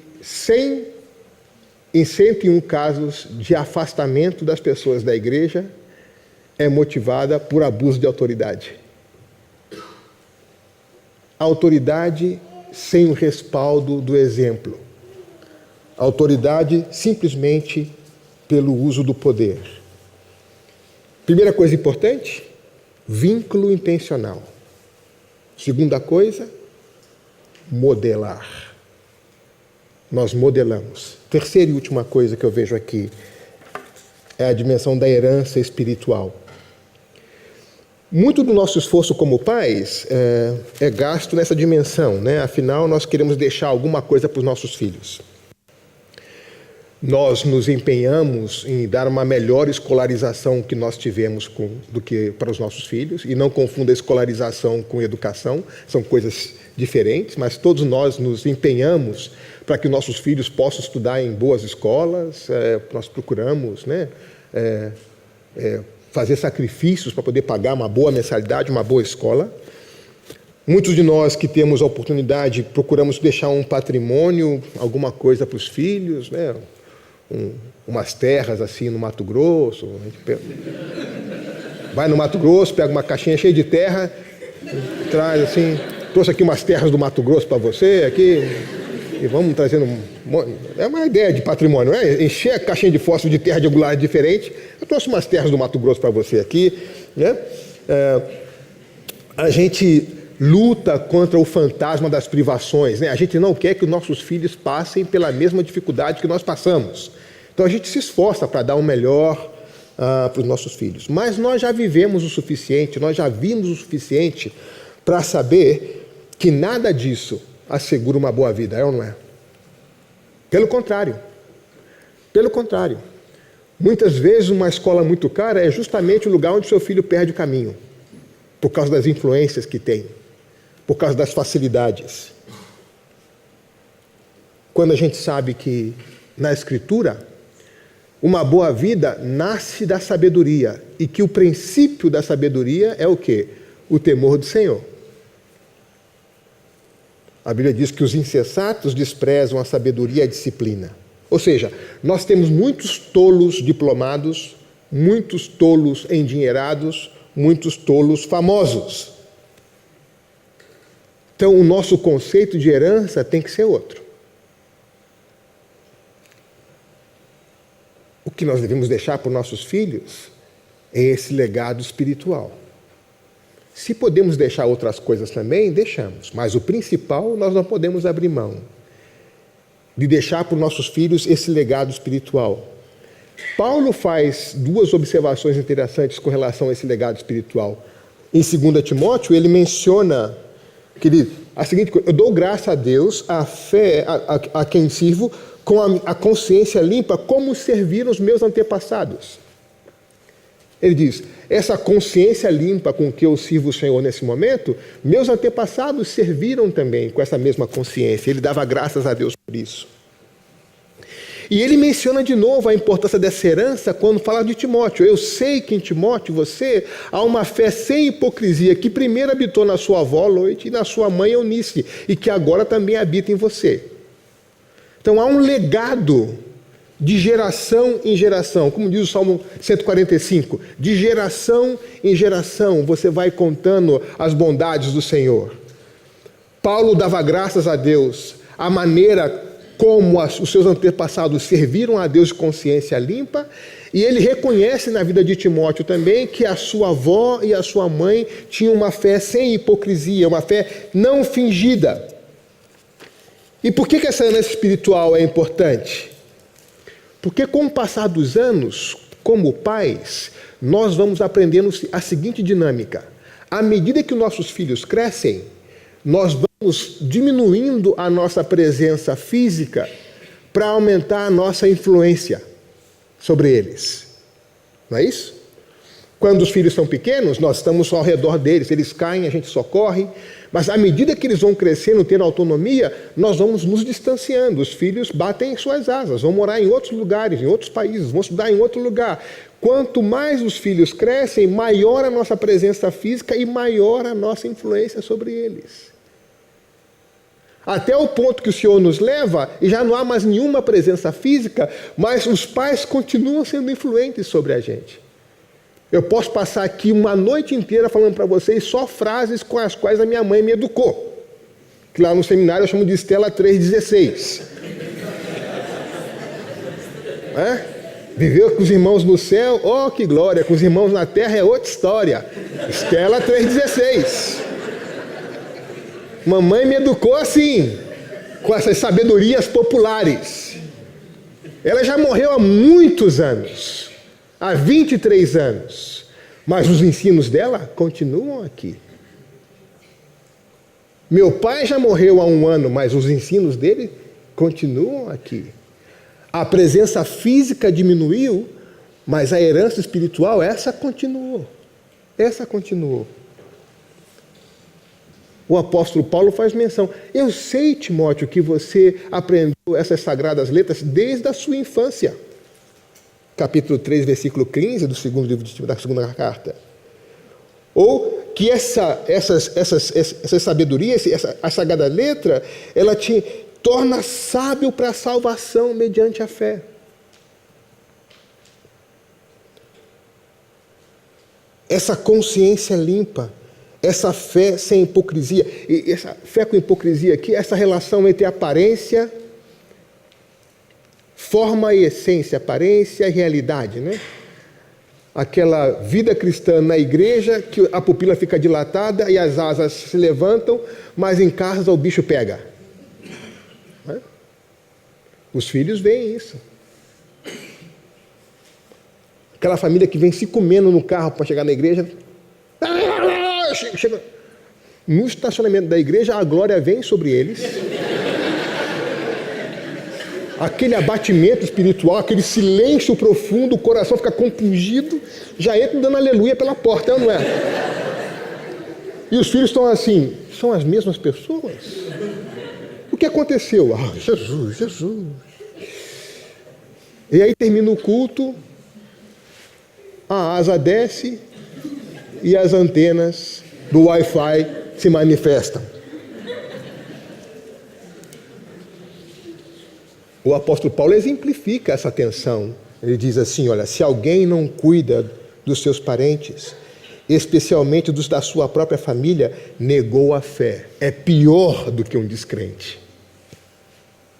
em 101 casos de afastamento das pessoas da igreja é motivada por abuso de autoridade. Autoridade sem o respaldo do exemplo. Autoridade simplesmente pelo uso do poder. Primeira coisa importante, vínculo intencional. Segunda coisa, modelar. Nós modelamos. Terceira e última coisa que eu vejo aqui é a dimensão da herança espiritual. Muito do nosso esforço como pais é gasto nessa dimensão, né? Afinal, nós queremos deixar alguma coisa para os nossos filhos. Nós nos empenhamos em dar uma melhor escolarização que nós tivemos do que para os nossos filhos, e não confunda escolarização com educação, são coisas diferentes, mas todos nós nos empenhamos para que nossos filhos possam estudar em boas escolas. Nós procuramos, né, fazer sacrifícios para poder pagar uma boa mensalidade, uma boa escola. Muitos de nós que temos a oportunidade procuramos deixar um patrimônio, alguma coisa para os filhos, né? Umas terras assim no Mato Grosso. A gente vai no Mato Grosso, pega uma caixinha cheia de terra, traz assim, trouxe aqui umas terras do Mato Grosso para você, aqui, e vamos trazendo. É uma ideia de patrimônio, né? Encher a caixinha de fósforo de terra de angulares diferente. Eu trouxe umas terras do Mato Grosso para você aqui, né? A gente luta contra o fantasma das privações, né? A gente não quer que os nossos filhos passem pela mesma dificuldade que nós passamos. Então a gente se esforça para dar o melhor para os nossos filhos. Mas nós já vivemos o suficiente, nós já vimos o suficiente para saber que nada disso assegura uma boa vida, é ou não é? Pelo contrário. Pelo contrário. Muitas vezes uma escola muito cara é justamente o lugar onde seu filho perde o caminho, por causa das influências que tem, por causa das facilidades. Quando a gente sabe que na Escritura uma boa vida nasce da sabedoria, e que o princípio da sabedoria é o quê? O temor do Senhor. A Bíblia diz que os insensatos desprezam a sabedoria e a disciplina. Ou seja, nós temos muitos tolos diplomados, muitos tolos endinheirados, muitos tolos famosos. Então, o nosso conceito de herança tem que ser outro. O que nós devemos deixar para os nossos filhos é esse legado espiritual. Se podemos deixar outras coisas também, deixamos. Mas o principal, nós não podemos abrir mão de deixar para os nossos filhos esse legado espiritual. Paulo faz duas observações interessantes com relação a esse legado espiritual. Em 2 Timóteo, ele menciona a seguinte coisa: eu dou graça a Deus, a fé a quem sirvo, com a consciência limpa, como serviram os meus antepassados. Ele diz: essa consciência limpa com que eu sirvo o Senhor nesse momento, meus antepassados serviram também com essa mesma consciência. Ele dava graças a Deus por isso. E ele menciona de novo a importância dessa herança quando fala de Timóteo. Eu sei que em Timóteo você há uma fé sem hipocrisia que primeiro habitou na sua avó Loide e na sua mãe Eunice e que agora também habita em você. Então há um legado de geração em geração, como diz o Salmo 145, de geração em geração você vai contando as bondades do Senhor. Paulo dava graças a Deus, a maneira como os seus antepassados serviram a Deus de consciência limpa, e ele reconhece na vida de Timóteo também que a sua avó e a sua mãe tinham uma fé sem hipocrisia, uma fé não fingida. E por que essa herança espiritual é importante? Porque com o passar dos anos, como pais, nós vamos aprendendo a seguinte dinâmica. À medida que nossos filhos crescem, nós vamos diminuindo a nossa presença física para aumentar a nossa influência sobre eles. Não é isso? Quando os filhos são pequenos, nós estamos só ao redor deles, eles caem, a gente socorre, mas à medida que eles vão crescendo, tendo autonomia, nós vamos nos distanciando. Os filhos batem suas asas, vão morar em outros lugares, em outros países, vão estudar em outro lugar. Quanto mais os filhos crescem, maior a nossa presença física e maior a nossa influência sobre eles. Até o ponto que o Senhor nos leva, e já não há mais nenhuma presença física, mas os pais continuam sendo influentes sobre a gente. Eu posso passar aqui uma noite inteira falando para vocês só frases com as quais a minha mãe me educou. Que lá no seminário eu chamo de Estela 3,16. Viveu com os irmãos no céu, oh que glória, com os irmãos na terra é outra história. Estela 3,16. Mamãe me educou assim, com essas sabedorias populares. Ela já morreu há muitos anos, há 23 anos, mas os ensinos dela continuam aqui. Meu pai já morreu há 1 ano, mas os ensinos dele continuam aqui. A presença física diminuiu, mas a herança espiritual, essa continuou. Essa continuou. O apóstolo Paulo faz menção. Eu sei, Timóteo, que você aprendeu essas sagradas letras desde a sua infância. Capítulo 3, versículo 15 do segundo livro da segunda carta. Ou que essa sabedoria, a sagrada letra, ela te torna sábio para a salvação mediante a fé. Essa consciência limpa, essa fé sem hipocrisia, e essa fé com hipocrisia aqui, essa relação entre aparência, forma e essência, aparência e realidade, né? Aquela vida cristã na igreja, que a pupila fica dilatada e as asas se levantam, mas em casa o bicho pega. Né? Os filhos veem isso. Aquela família que vem se comendo no carro para chegar na igreja. Chega. No estacionamento da igreja, a glória vem sobre eles. Aquele abatimento espiritual, aquele silêncio profundo, o coração fica compungido, já entra dando aleluia pela porta, não é? E os filhos estão assim, são as mesmas pessoas? O que aconteceu? Ah, Jesus, Jesus. E aí termina o culto, a asa desce e as antenas do Wi-Fi se manifestam. O apóstolo Paulo exemplifica essa tensão. Ele diz assim, olha, se alguém não cuida dos seus parentes, especialmente dos da sua própria família, negou a fé. É pior do que um descrente.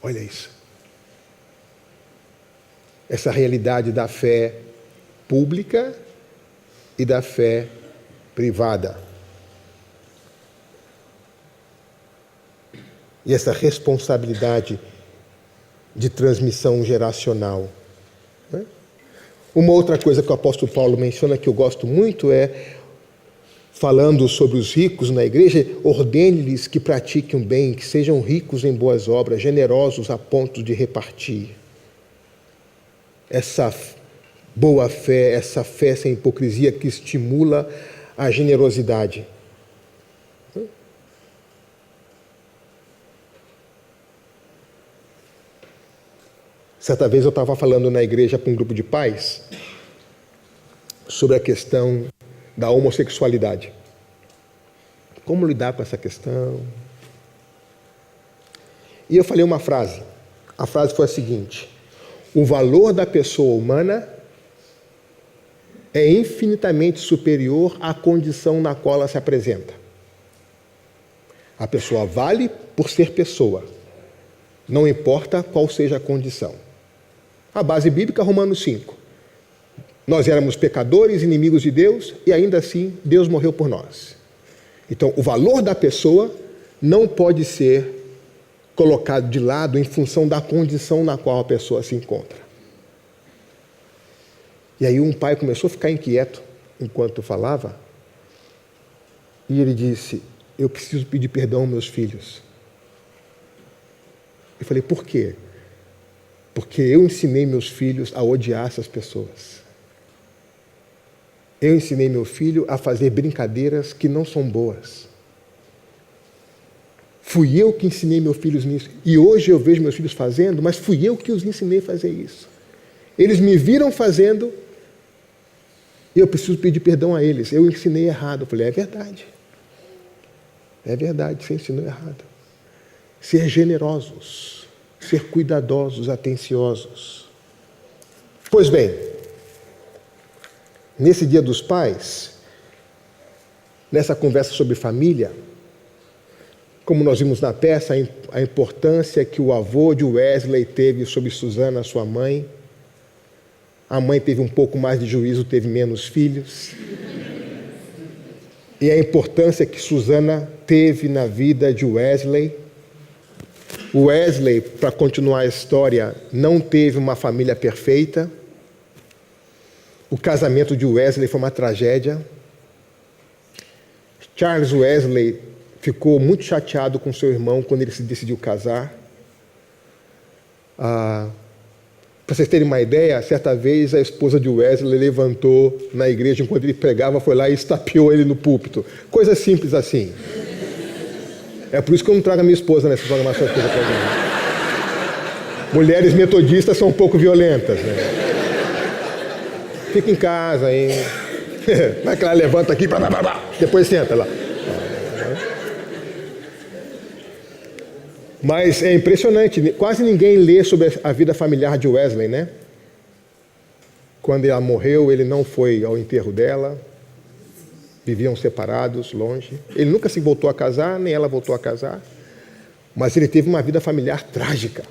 Olha isso. Essa realidade da fé pública e da fé privada. E essa responsabilidade de transmissão geracional. Uma outra coisa que o apóstolo Paulo menciona que eu gosto muito é, falando sobre os ricos na igreja, ordene-lhes que pratiquem o bem, que sejam ricos em boas obras, generosos a ponto de repartir. Essa boa fé, essa fé sem hipocrisia que estimula a generosidade. Certa vez eu estava falando na igreja para um grupo de pais sobre a questão da homossexualidade. Como lidar com essa questão? E eu falei uma frase. A frase foi a seguinte: o valor da pessoa humana é infinitamente superior à condição na qual ela se apresenta. A pessoa vale por ser pessoa, não importa qual seja a condição. A base bíblica, Romanos 5. Nós éramos pecadores, inimigos de Deus, e ainda assim Deus morreu por nós. Então, o valor da pessoa não pode ser colocado de lado em função da condição na qual a pessoa se encontra. E aí um pai começou a ficar inquieto enquanto eu falava, e ele disse: eu preciso pedir perdão aos meus filhos. Eu falei: por quê? Porque eu ensinei meus filhos a odiar essas pessoas. Eu ensinei meu filho a fazer brincadeiras que não são boas. Fui eu que ensinei meus filhos nisso. E hoje eu vejo meus filhos fazendo, mas fui eu que os ensinei a fazer isso. Eles me viram fazendo e eu preciso pedir perdão a eles. Eu ensinei errado. Eu falei: é verdade. É verdade, você ensinou errado. Ser generosos, ser cuidadosos, atenciosos. Pois bem, nesse Dia dos Pais, nessa conversa sobre família, como nós vimos na peça, a importância que o avô de Wesley teve sobre Susana, sua mãe. A mãe teve um pouco mais de juízo, teve menos filhos. E a importância que Susana teve na vida de Wesley. Wesley, para continuar a história, não teve uma família perfeita. O casamento de Wesley foi uma tragédia. Charles Wesley ficou muito chateado com seu irmão quando ele se decidiu casar. Para vocês terem uma ideia, certa vez a esposa de Wesley levantou na igreja enquanto ele pregava, foi lá e estapeou ele no púlpito. Coisa simples assim. É por isso que eu não trago a minha esposa nessas programações que eu estou fazendo. Mulheres metodistas são um pouco violentas, né? Fica em casa, hein? Vai que ela levanta aqui, depois senta lá. Mas é impressionante, quase ninguém lê sobre a vida familiar de Wesley, né? Quando ela morreu, ele não foi ao enterro dela, viviam separados, longe. Ele nunca se voltou a casar, nem ela voltou a casar, mas ele teve uma vida familiar trágica.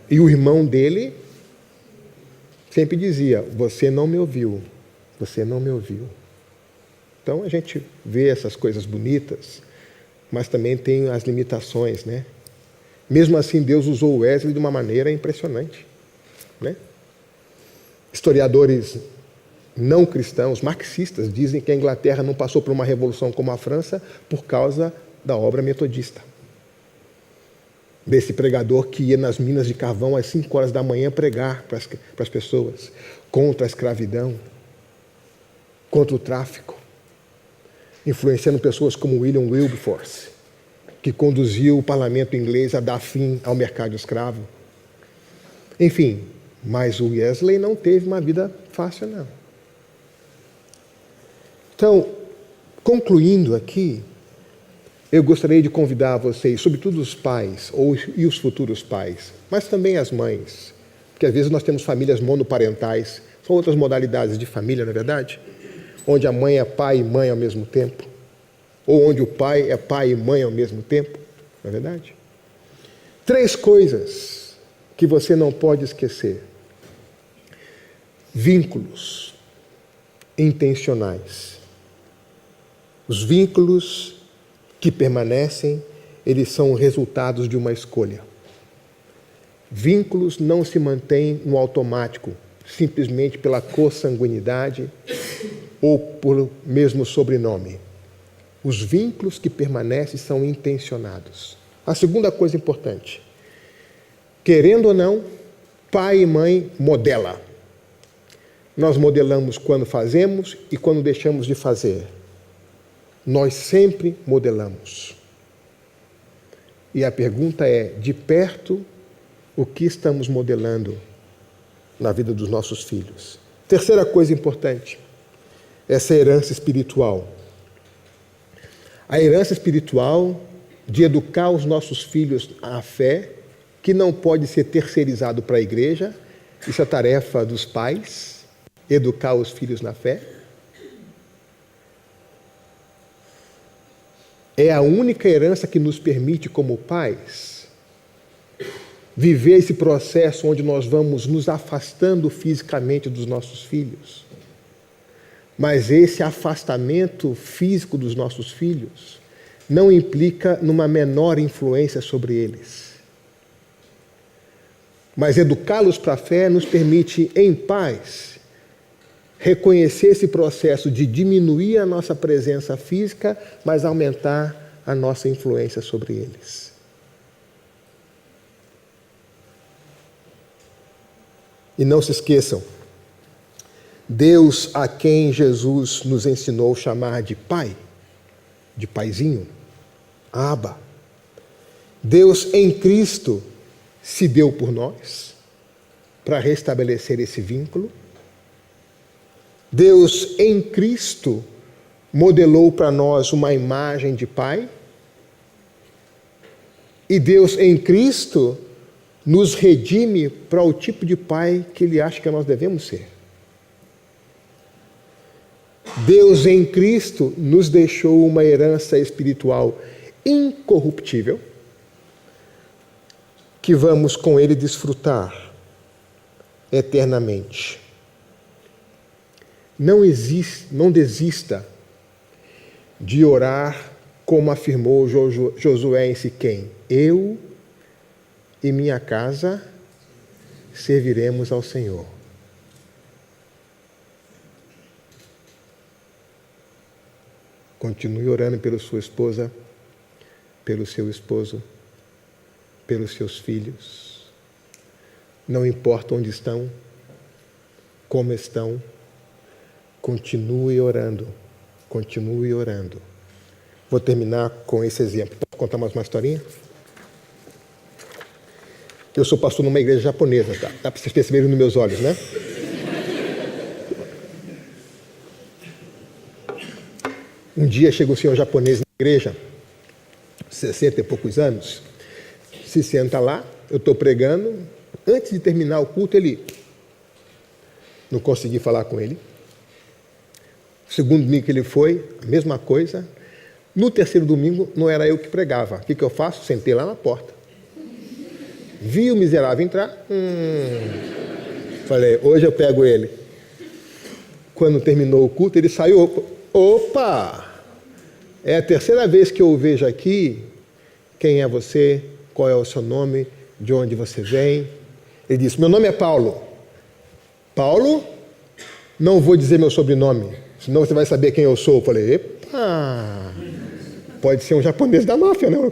E o irmão dele sempre dizia: você não me ouviu, você não me ouviu. Então a gente vê essas coisas bonitas, mas também tem as limitações, né? Mesmo assim, Deus usou Wesley de uma maneira impressionante, né? Historiadores não cristãos, marxistas, dizem que a Inglaterra não passou por uma revolução como a França por causa da obra metodista. Desse pregador que ia nas minas de carvão às 5 horas da manhã pregar para as pessoas contra a escravidão, contra o tráfico, influenciando pessoas como William Wilberforce, que conduziu o parlamento inglês a dar fim ao mercado escravo. Enfim, mas o Wesley não teve uma vida fácil, não. Então, concluindo aqui, eu gostaria de convidar vocês, sobretudo os pais e os futuros pais, mas também as mães, porque às vezes nós temos famílias monoparentais, são outras modalidades de família, não é verdade? Onde a mãe é pai e mãe ao mesmo tempo, ou onde o pai é pai e mãe ao mesmo tempo, não é verdade? 3 coisas que você não pode esquecer. Vínculos intencionais. Os vínculos que permanecem, eles são resultados de uma escolha. Vínculos não se mantêm no automático, simplesmente pela consanguinidade ou por mesmo sobrenome. Os vínculos que permanecem são intencionados. A segunda coisa importante, querendo ou não, pai e mãe modela. Nós modelamos quando fazemos e quando deixamos de fazer. Nós sempre modelamos. E a pergunta é, de perto, o que estamos modelando na vida dos nossos filhos. Terceira coisa importante, essa herança espiritual. A herança espiritual de educar os nossos filhos à fé, que não pode ser terceirizado para a igreja, isso é tarefa dos pais, educar os filhos na fé. É a única herança que nos permite, como pais, viver esse processo onde nós vamos nos afastando fisicamente dos nossos filhos. Mas esse afastamento físico dos nossos filhos não implica numa menor influência sobre eles. Mas educá-los para a fé nos permite, em paz, reconhecer esse processo de diminuir a nossa presença física, mas aumentar a nossa influência sobre eles. E não se esqueçam, Deus a quem Jesus nos ensinou chamar de Pai, de Paizinho, Abba. Deus em Cristo se deu por nós para restabelecer esse vínculo. Deus em Cristo modelou para nós uma imagem de Pai. E Deus em Cristo nos redime para o tipo de pai que Ele acha que nós devemos ser. Deus em Cristo nos deixou uma herança espiritual incorruptível, que vamos com Ele desfrutar eternamente. Não desista de orar como afirmou Josué em Siquém: eu e minha casa serviremos ao Senhor. Continue orando pela sua esposa, pelo seu esposo, pelos seus filhos. Não importa onde estão, como estão, continue orando, continue orando. Vou terminar com esse exemplo. Posso contar mais uma historinha? Eu sou pastor numa igreja japonesa, tá? Dá para vocês perceberem nos meus olhos, né? Um dia chega um senhor japonês na igreja, 60 e poucos anos, se senta lá, eu estou pregando, antes de terminar o culto, ele não consegui falar com ele. O segundo domingo que ele foi, a mesma coisa. No terceiro domingo, não era eu que pregava. O que eu faço? Sentei lá na porta. Vi o miserável entrar. Falei, hoje eu pego ele. Quando terminou o culto, ele saiu. Opa! É a terceira vez que eu o vejo aqui. Quem é você? Qual é o seu nome? De onde você vem? Ele disse, meu nome é Paulo. Paulo? Não vou dizer meu sobrenome, senão você vai saber quem eu sou. Eu falei, epa! Pode ser um japonês da máfia, não?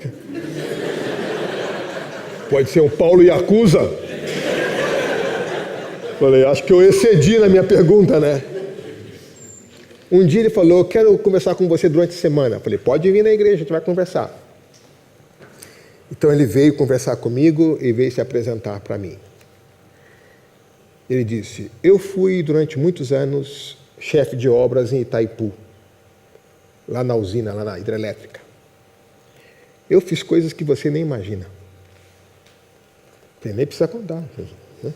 Pode ser um Paulo Yakuza. Falei, acho que eu excedi na minha pergunta, né? Um dia ele falou, quero conversar com você durante a semana. Falei, pode vir na igreja, a gente vai conversar. Então ele veio conversar comigo e veio se apresentar para mim. Ele disse, eu fui durante muitos anos chefe de obras em Itaipu, lá na usina, lá na hidrelétrica. Eu fiz coisas que você nem imagina. Nem precisa contar. Né?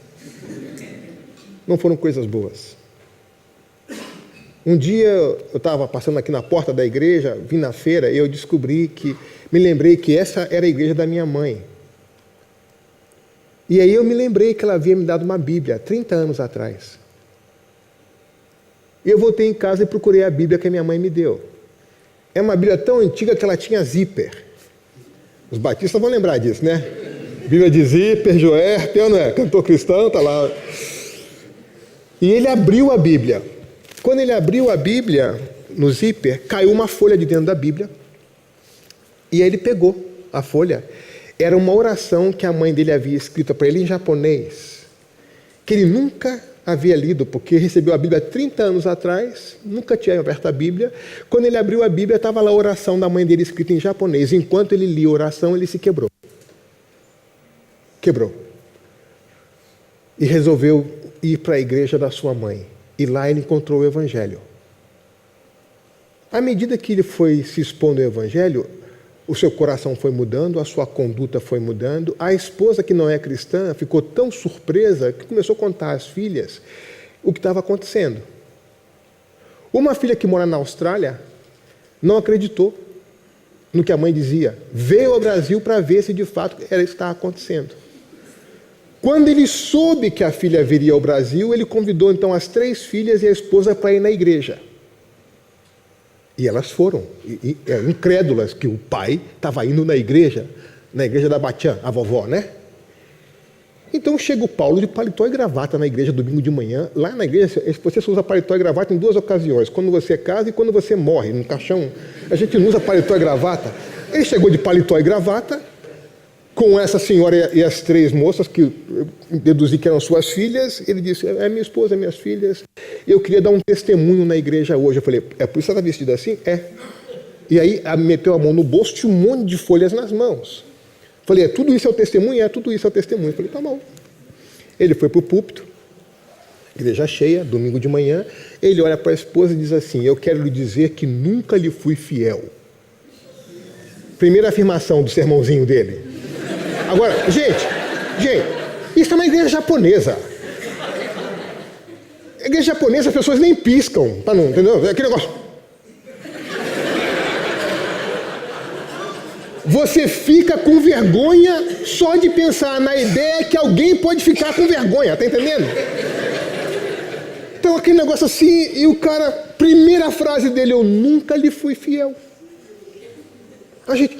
Não foram coisas boas. Um dia eu estava passando aqui na porta da igreja, vim na feira e eu me lembrei que essa era a igreja da minha mãe. E aí eu me lembrei que ela havia me dado uma Bíblia, 30 anos atrás. E eu voltei em casa e procurei a Bíblia que a minha mãe me deu. É uma Bíblia tão antiga que ela tinha zíper. Os batistas vão lembrar disso, né? Bíblia de zíper, Joerter, não é? Cantor cristão, está lá. E ele abriu a Bíblia. Quando ele abriu a Bíblia, no zíper, caiu uma folha de dentro da Bíblia. E aí ele pegou a folha. Era uma oração que a mãe dele havia escrito para ele em japonês, que ele nunca havia lido, porque recebeu a Bíblia 30 anos atrás, nunca tinha aberto a Bíblia. Quando ele abriu a Bíblia, estava lá a oração da mãe dele escrita em japonês. Enquanto ele lia a oração, ele se quebrou. Quebrou. e resolveu ir para a igreja da sua mãe. E lá ele encontrou o Evangelho. À medida que ele foi se expondo ao Evangelho, o seu coração foi mudando, a sua conduta foi mudando. A esposa, que não é cristã, ficou tão surpresa que começou a contar às filhas o que estava acontecendo. Uma filha que mora na Austrália não acreditou no que a mãe dizia. Veio ao Brasil para ver se de fato era isso que estava acontecendo. Quando ele soube que a filha viria ao Brasil, ele convidou então as 3 filhas e a esposa para ir na igreja. E elas foram, eram incrédulas que o pai estava indo na igreja da Batiã, a vovó, né? Então chega o Paulo de paletó e gravata na igreja domingo de manhã. Lá na igreja, você só usa paletó e gravata em 2 ocasiões, quando você casa e quando você morre, no caixão. A gente não usa paletó e gravata. Ele chegou de paletó e gravata, com essa senhora e as 3 moças, que eu deduzi que eram suas filhas. Ele disse, é minha esposa, minhas filhas. Eu queria dar um testemunho na igreja hoje. Eu falei, é por isso que você está vestida assim? É. E aí meteu a mão no bolso, tinha um monte de folhas nas mãos. Falei, tudo isso é o testemunho? Tudo isso é o testemunho. Eu falei, tá bom. Ele foi para o púlpito, igreja cheia, domingo de manhã. Ele olha para a esposa e diz assim, eu quero lhe dizer que nunca lhe fui fiel. Primeira afirmação do sermãozinho dele. Agora, gente, isso é uma igreja japonesa. Igreja japonesa, as pessoas nem piscam, para não, entendeu? É aquele negócio. Você fica com vergonha só de pensar na ideia que alguém pode ficar com vergonha, tá entendendo? Então, aquele negócio assim, e o cara, primeira frase dele, eu nunca lhe fui fiel. A gente...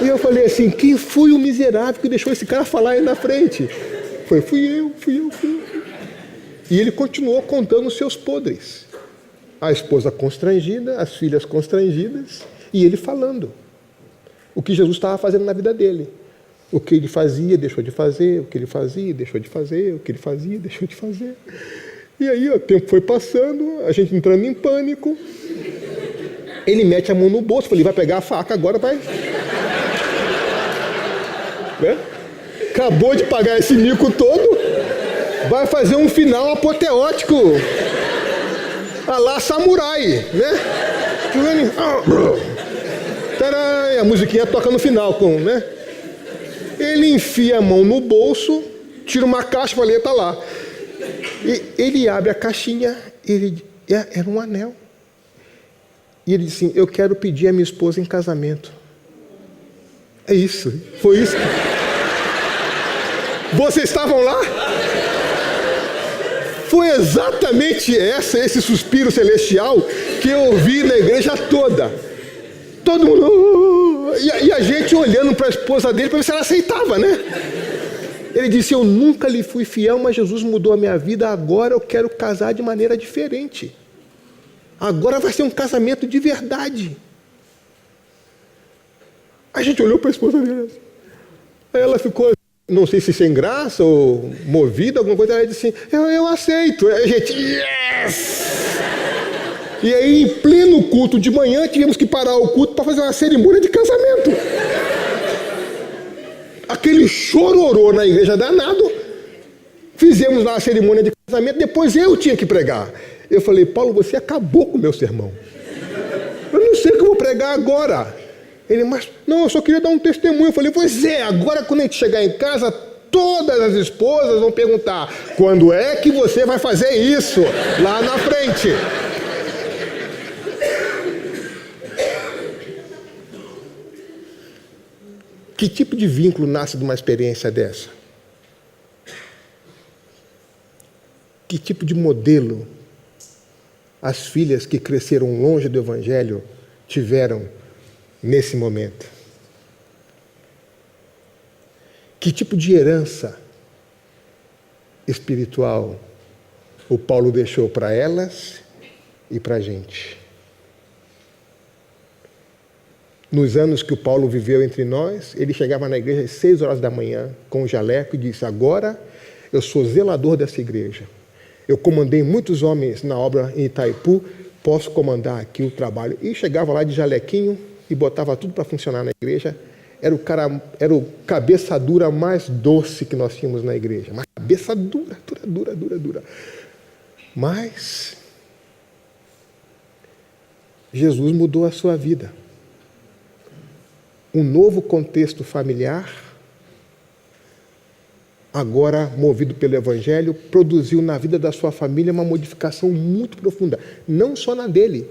E eu falei assim, quem foi o miserável que deixou esse cara falar aí na frente? Fui eu. E ele continuou contando os seus podres. A esposa constrangida, as filhas constrangidas, e ele falando o que Jesus estava fazendo na vida dele. O que ele fazia, deixou de fazer, o que ele fazia, deixou de fazer, o que ele fazia, deixou de fazer. E aí o tempo foi passando, a gente entrando em pânico. Ele mete a mão no bolso, falei, vai pegar a faca agora, vai... Né? Acabou de pagar esse mico todo, vai fazer um final apoteótico a lá samurai, né? Tarai, a musiquinha toca no final, né? Ele enfia a mão no bolso, tira uma caixa e fala, tá lá. E ele abre a caixinha, era um anel. E ele disse assim, eu quero pedir a minha esposa em casamento. É isso, foi isso. Vocês estavam lá? Foi exatamente esse suspiro celestial que eu ouvi na igreja toda. Todo mundo... E a gente olhando para a esposa dele para ver se ela aceitava, né? Ele disse, eu nunca lhe fui fiel, mas Jesus mudou a minha vida, agora eu quero casar de maneira diferente. Agora vai ser um casamento de verdade. A gente olhou para a esposa dele. Aí ela ficou, não sei se sem graça ou movida, alguma coisa. Ela disse assim, eu aceito. Aí a gente, yes! E aí, em pleno culto de manhã, tivemos que parar o culto para fazer uma cerimônia de casamento. Aquele chororô na igreja danado. Fizemos lá a cerimônia de casamento, depois eu tinha que pregar. Eu falei, Paulo, você acabou com o meu sermão. Eu não sei o que eu vou pregar agora. Ele, mas não, eu só queria dar um testemunho. Eu falei, pois é, agora quando a gente chegar em casa, todas as esposas vão perguntar, quando é que você vai fazer isso lá na frente? Que tipo de vínculo nasce de uma experiência dessa? Que tipo de modelo as filhas que cresceram longe do Evangelho tiveram nesse momento? Que tipo de herança espiritual o Paulo deixou para elas e para a gente? Nos anos que o Paulo viveu entre nós, ele chegava na igreja às 6 horas da manhã com o jaleco e disse, agora eu sou zelador dessa igreja. Eu comandei muitos homens na obra em Itaipu, posso comandar aqui o trabalho. E chegava lá de jalequinho e botava tudo para funcionar na igreja era o cabeça dura mais doce que nós tínhamos na igreja. Uma cabeça dura. Mas Jesus mudou a sua vida. Um novo contexto familiar, agora movido pelo Evangelho, produziu na vida da sua família uma modificação muito profunda. Não só na dele,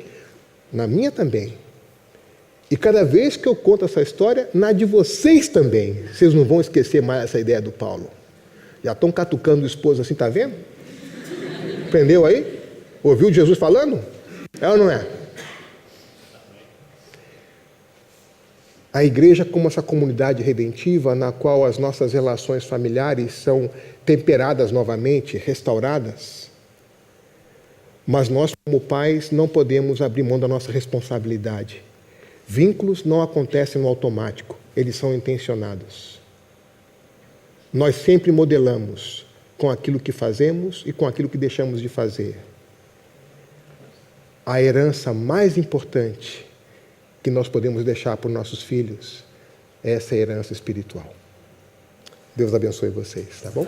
na minha também. E cada vez que eu conto essa história, na de vocês também. Vocês não vão esquecer mais essa ideia do Paulo. Já estão catucando o esposo assim, está vendo? Entendeu aí? Ouviu Jesus falando? É ou não é? A igreja como essa comunidade redentiva na qual as nossas relações familiares são temperadas novamente, restauradas. Mas nós, como pais, não podemos abrir mão da nossa responsabilidade. Vínculos não acontecem no automático, eles são intencionados. Nós sempre modelamos com aquilo que fazemos e com aquilo que deixamos de fazer. A herança mais importante que nós podemos deixar para os nossos filhos é essa herança espiritual. Deus abençoe vocês, tá bom?